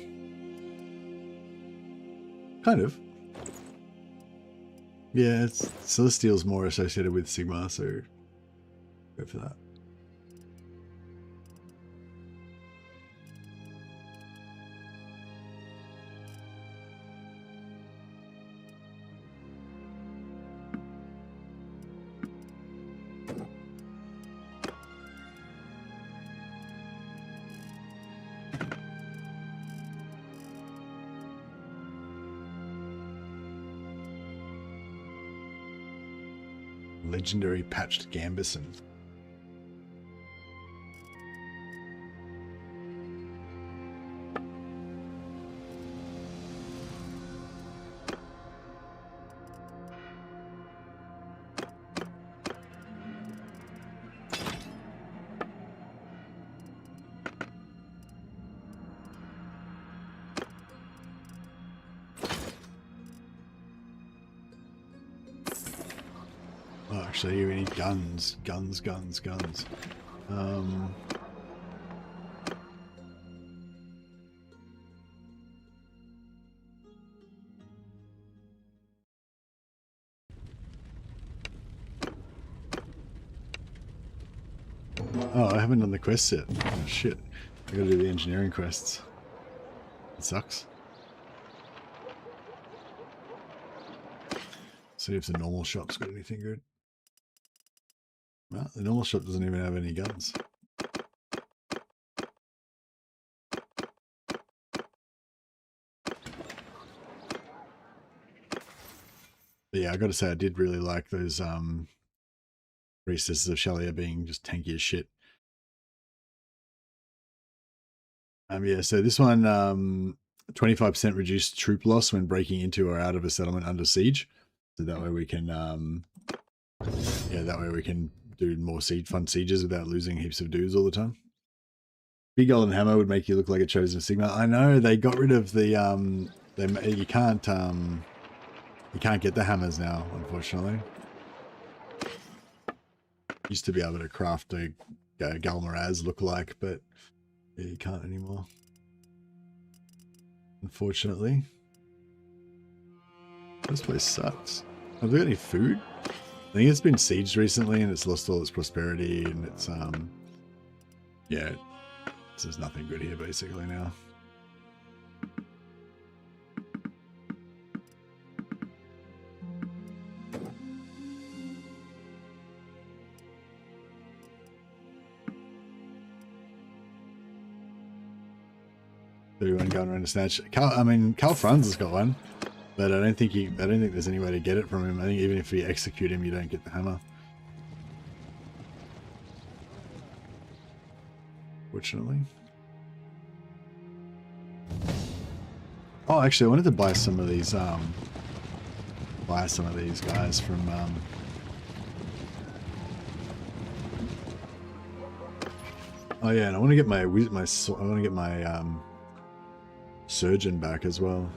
Kind of. Yeah, it's Celestial's more associated with Sigmar, so go for that. Legendary Patched Gambison. Oh, actually, we need guns. Guns. Oh, I haven't done the quest yet. Oh, shit. I gotta do the engineering quests. It sucks. See if the normal shop's got anything good. Well, the normal shop doesn't even have any guns. But yeah, I gotta say I did really like those Priestesses of Shalia being just tanky as shit. Yeah, so this one 25% reduced troop loss when breaking into or out of a settlement under siege. So that way we can yeah, that way we can do more fun sieges without losing heaps of dudes all the time. Big golden hammer would make you look like a chosen Sigmar. I know they got rid of the you can't get the hammers now, unfortunately. Used to be able to craft a Galmaraz look-alike, but yeah, you can't anymore. Unfortunately. This place sucks. Have they got any food? I think it's been sieged recently and it's lost all its prosperity and it's yeah, there's nothing good here basically now. Everyone going around to snatch. Carl Franz has got one, but I don't think there's any way to get it from him. I think even if you execute him, you don't get the hammer. Fortunately. Oh, actually, I wanted to buy some of these. Guys from. Oh yeah, and I want to get my surgeon back as well.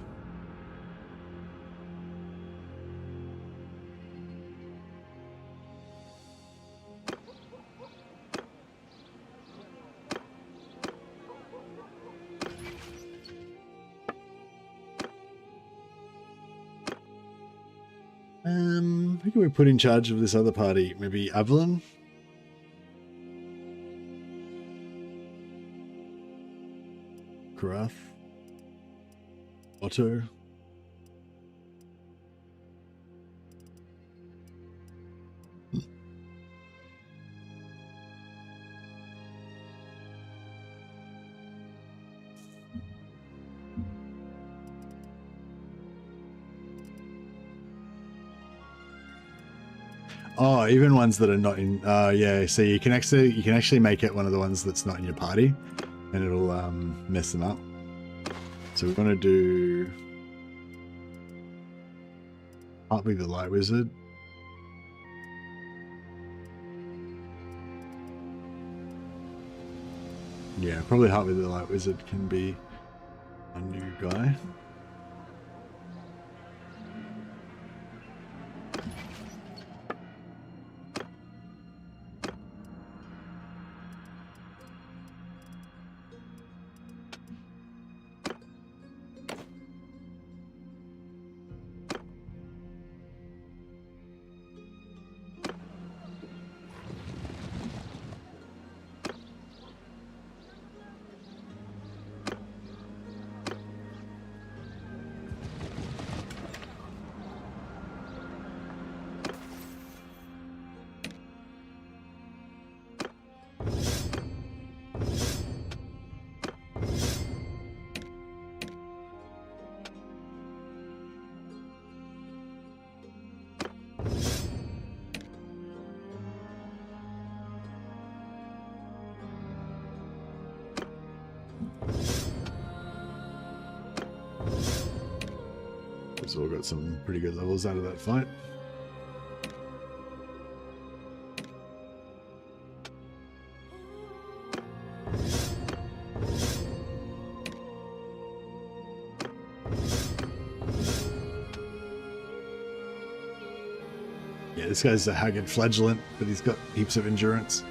Who can we put in charge of this other party? Maybe Avalon? Karath? Otto? Oh, even ones that are not in. Yeah. So you can actually make it one of the ones that's not in your party, and it'll mess them up. So we're gonna do Heartbeat the Light Wizard. Yeah, probably Heartbeat the Light Wizard can be a new guy. So we got some pretty good levels out of that fight. Yeah, this guy's a haggard flagellant, but he's got heaps of endurance.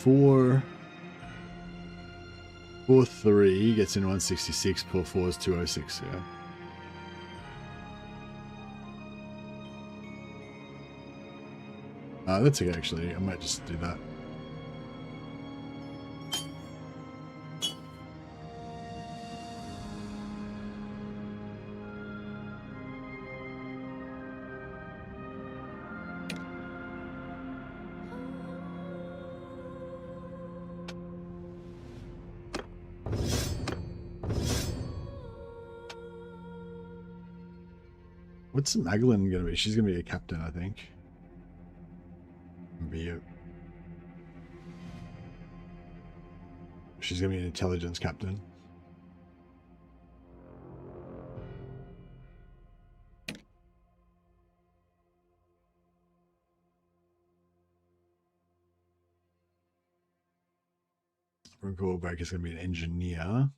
Four 3 gets in 166, poor 4 is 206, yeah. That's okay, actually. I might just do that. What's Magdalene gonna be? She's gonna be a captain, I think. She's gonna be an intelligence captain. Hohenbach is going to be an engineer.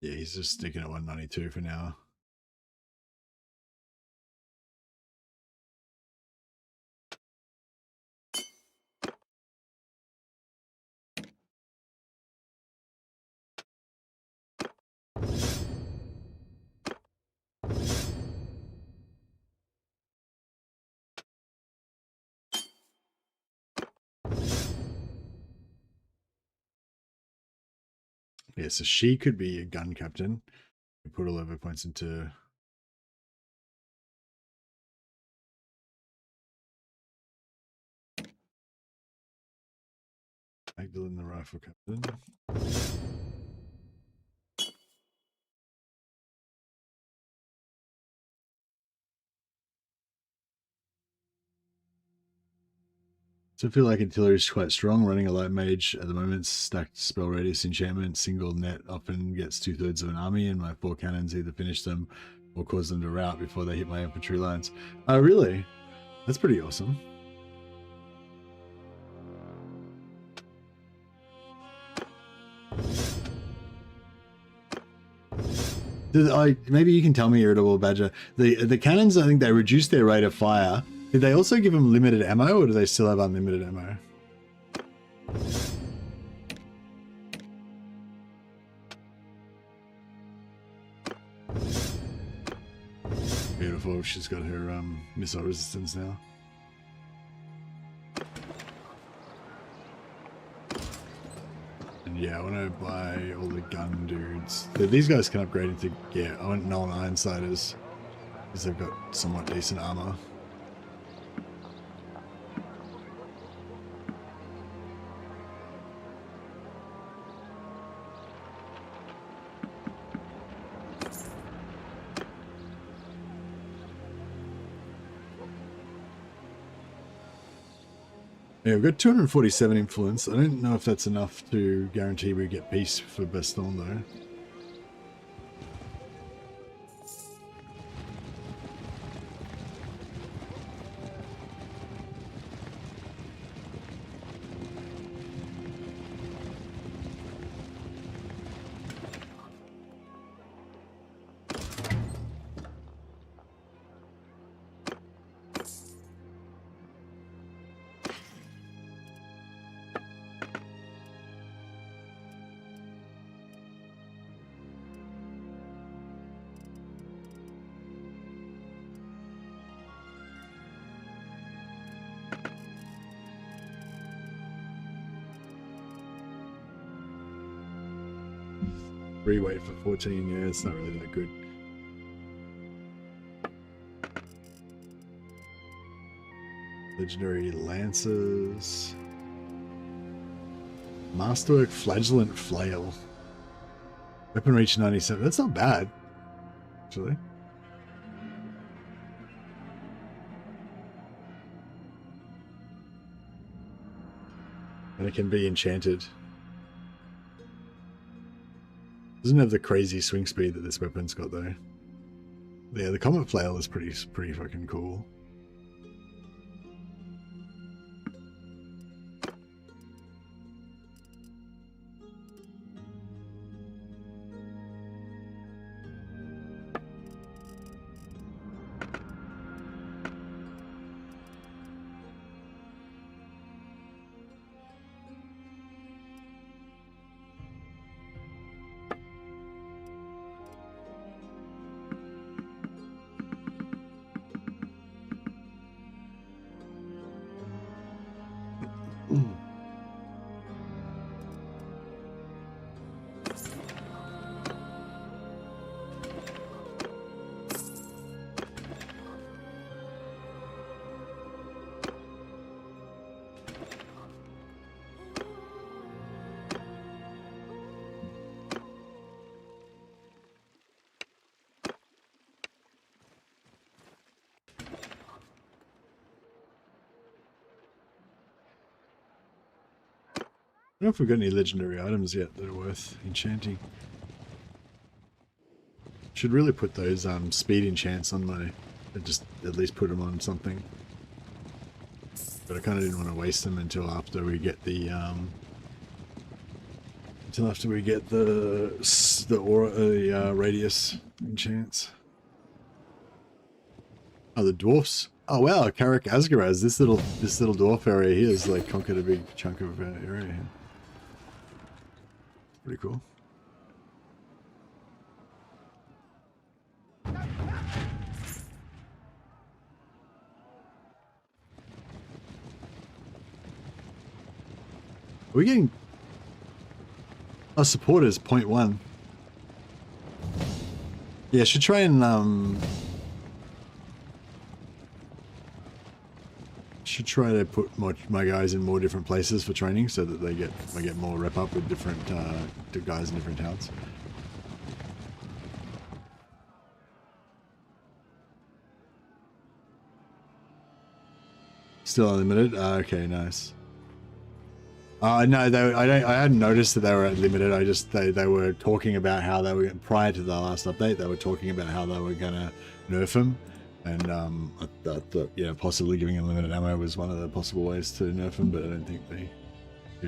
Yeah, he's just sticking at 192 for now. Yeah, so she could be a gun captain. Put all of her points into Magdalene, the rifle captain. So I feel like artillery is quite strong. Running a light mage at the moment, stacked spell radius enchantment, single net often gets 2/3 of an army, and my 4 cannons either finish them or cause them to rout before they hit my infantry lines. Oh, really? That's pretty awesome. Maybe you can tell me, Irritable Badger. The cannons, I think they reduced their rate of fire. Did they also give them limited ammo, or do they still have unlimited ammo? Beautiful. She's got her missile resistance now. And yeah, I want to buy all the gun dudes. These guys can upgrade into, yeah, I want Null and Ironsiders because they've got somewhat decent armor. Yeah, we've got 247 influence. I don't know if that's enough to guarantee we get peace for Baston, though. Reweight for 14, yeah, it's not really that good. Legendary Lancers. Masterwork Flagellant Flail. Weapon reach 97. That's not bad, actually. And it can be enchanted. Doesn't have the crazy swing speed that this weapon's got, though. Yeah, the Comet Flail is pretty fucking cool. don't know if we've got any legendary items yet that are worth enchanting. Should really put those speed enchants on my, just at least put them on something. But I kind of didn't want to waste them until after we get the aura, radius enchants. Oh, the dwarfs. Oh wow, Karak Asgaraz. This little dwarf area here is like conquered a big chunk of area here. Pretty cool. Are we getting... Oh, supporters, 0.1. Yeah, I should try and, should try to put my guys in more different places for training so that I get more rep up with different guys in different towns. Still unlimited? Okay, nice. No, I hadn't noticed that they were limited. I just they were talking about how they were, prior to the last update, they were talking about how they were gonna nerf them, and I thought, yeah, possibly giving them limited ammo was one of the possible ways to nerf them, but I don't think they.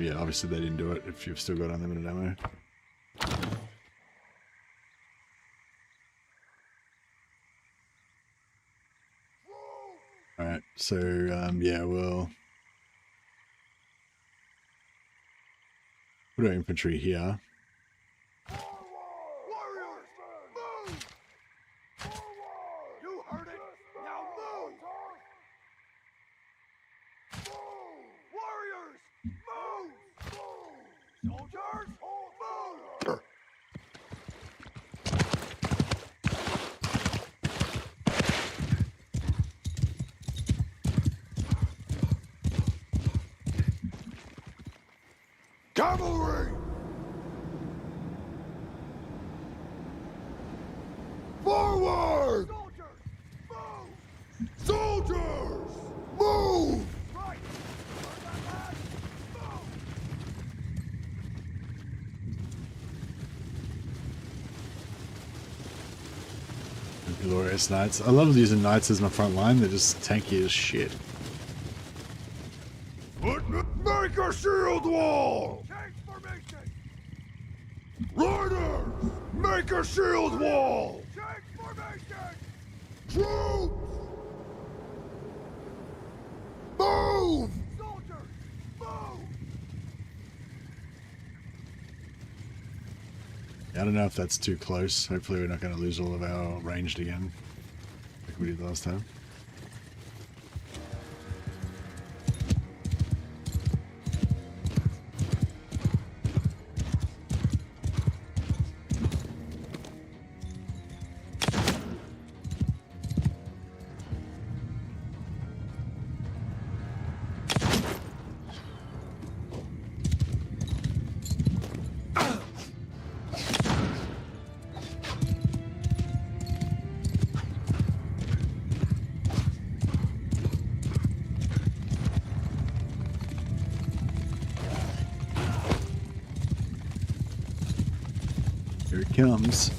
Yeah, obviously they didn't do it if you've still got unlimited ammo. All right, so yeah, we'll put our infantry here. Warriors, move! You heard it. Now move! Warriors, move! Soldiers, move! Cavalry! Forward! Soldiers, move! Soldiers, move! Right! Glorious knights. I love using knights as my front line. They're just tanky as shit. Make a shield wall! Change formation! Riders! Make a shield wall! Change formation! Troops! Move! Soldiers, move! I don't know if that's too close. Hopefully we're not going to lose all of our ranged again, like we did last time. Here it comes.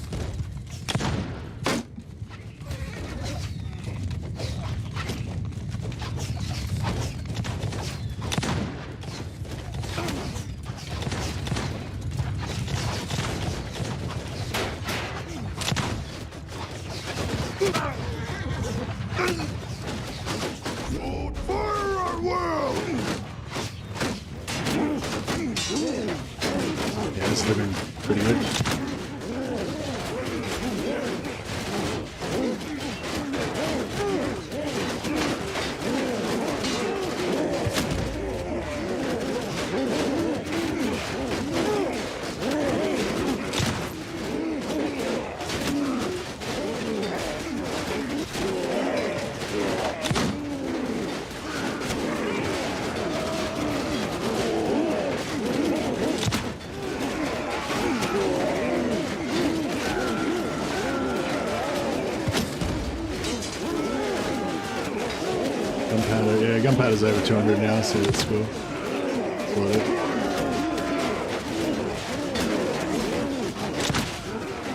Fire at will! Yeah, it's looking pretty good. Gunpowder, yeah, gunpowder's over 200 now, so that's cool. That's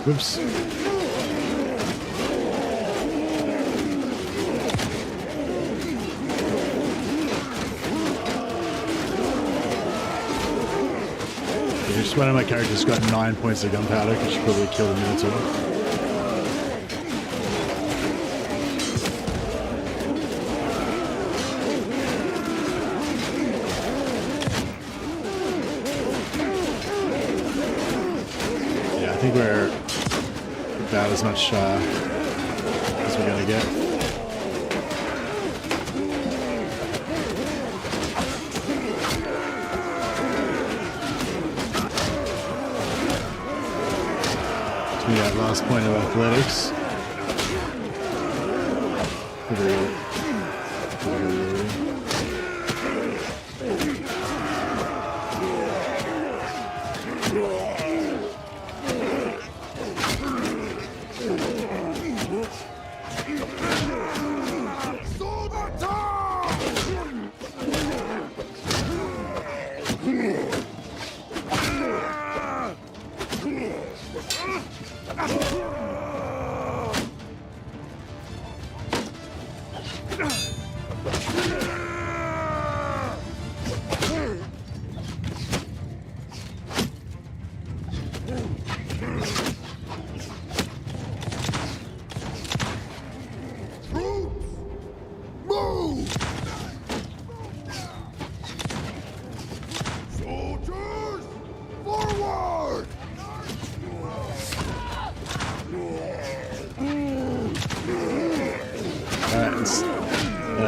Whoops. Just one of my characters got 9 points of gunpowder, because she probably killed a Minotaur. Yeah, I think we're about as much as we're gonna get. That last point of athletics.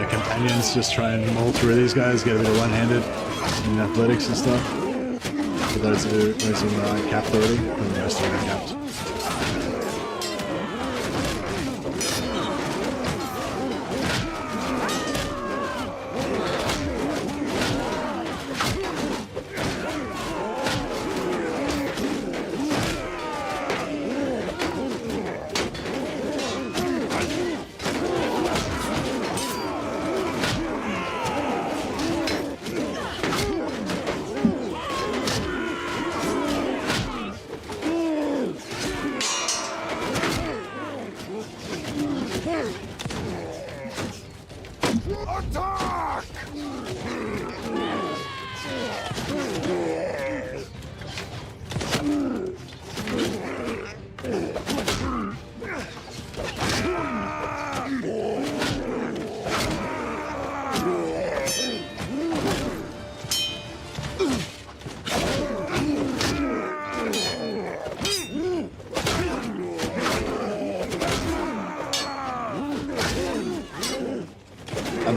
Companions just try and maul through these guys, get a bit of one-handed in athletics and stuff. For those who are capped already, and the rest of them are capped.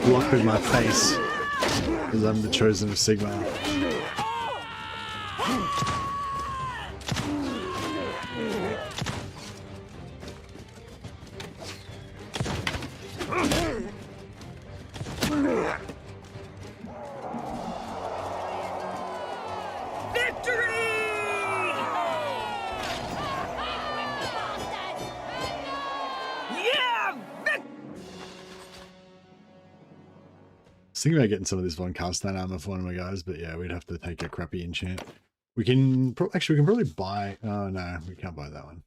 Block with my face because I'm the chosen of Sigmar. Thinking about getting some of this Von Carstein armor for one of my guys, but yeah, we'd have to take a crappy enchant. We can actually we can probably buy. Oh no, we can't buy that one.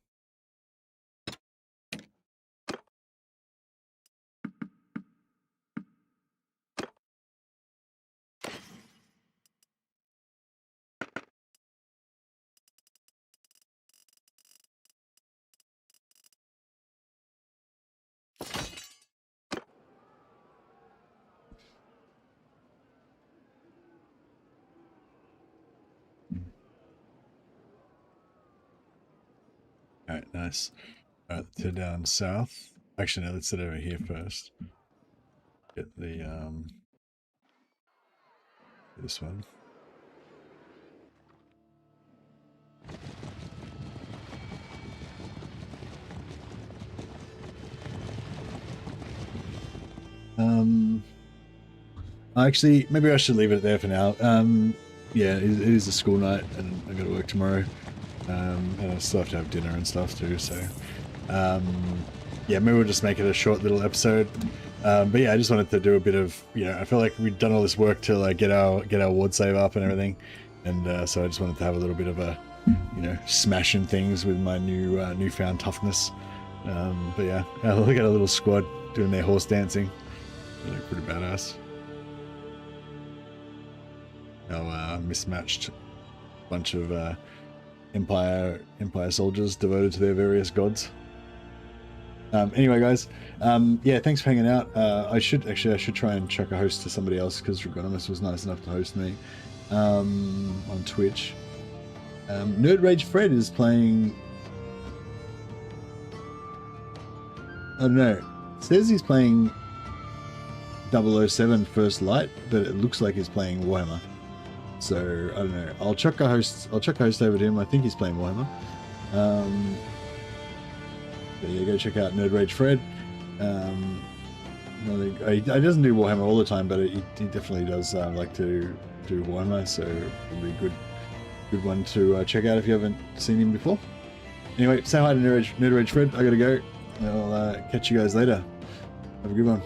Alright, nice. Alright, let's head down south. Actually, no, let's head over here first. Get the, this one. Actually, maybe I should leave it there for now. Yeah, it is a school night, and I got to work tomorrow. And I still have to have dinner and stuff too, so yeah, maybe we'll just make it a short little episode. But yeah, I just wanted to do a bit of, you know, I feel like we've done all this work to like get our ward save up and everything, and so I just wanted to have a little bit of a you know, smashing things with my newfound toughness. But yeah, look at a little squad doing their horse dancing. They look pretty badass. Our mismatched bunch of Empire soldiers devoted to their various gods. Anyway, guys, yeah, thanks for hanging out. I should try and chuck a host to somebody else because Dragonymous was nice enough to host me on Twitch. Nerd Rage Fred is playing. I don't know. It says he's playing 007 First Light, but it looks like he's playing Warhammer. So I don't know. I'll chuck a host over to him. I think he's playing Warhammer. But yeah, go check out Nerd Rage Fred. He doesn't do Warhammer all the time, but he definitely does like to do Warhammer. So it'll be a good one to check out if you haven't seen him before. Anyway, say hi to Nerd Rage Fred. I gotta go. I'll catch you guys later. Have a good one.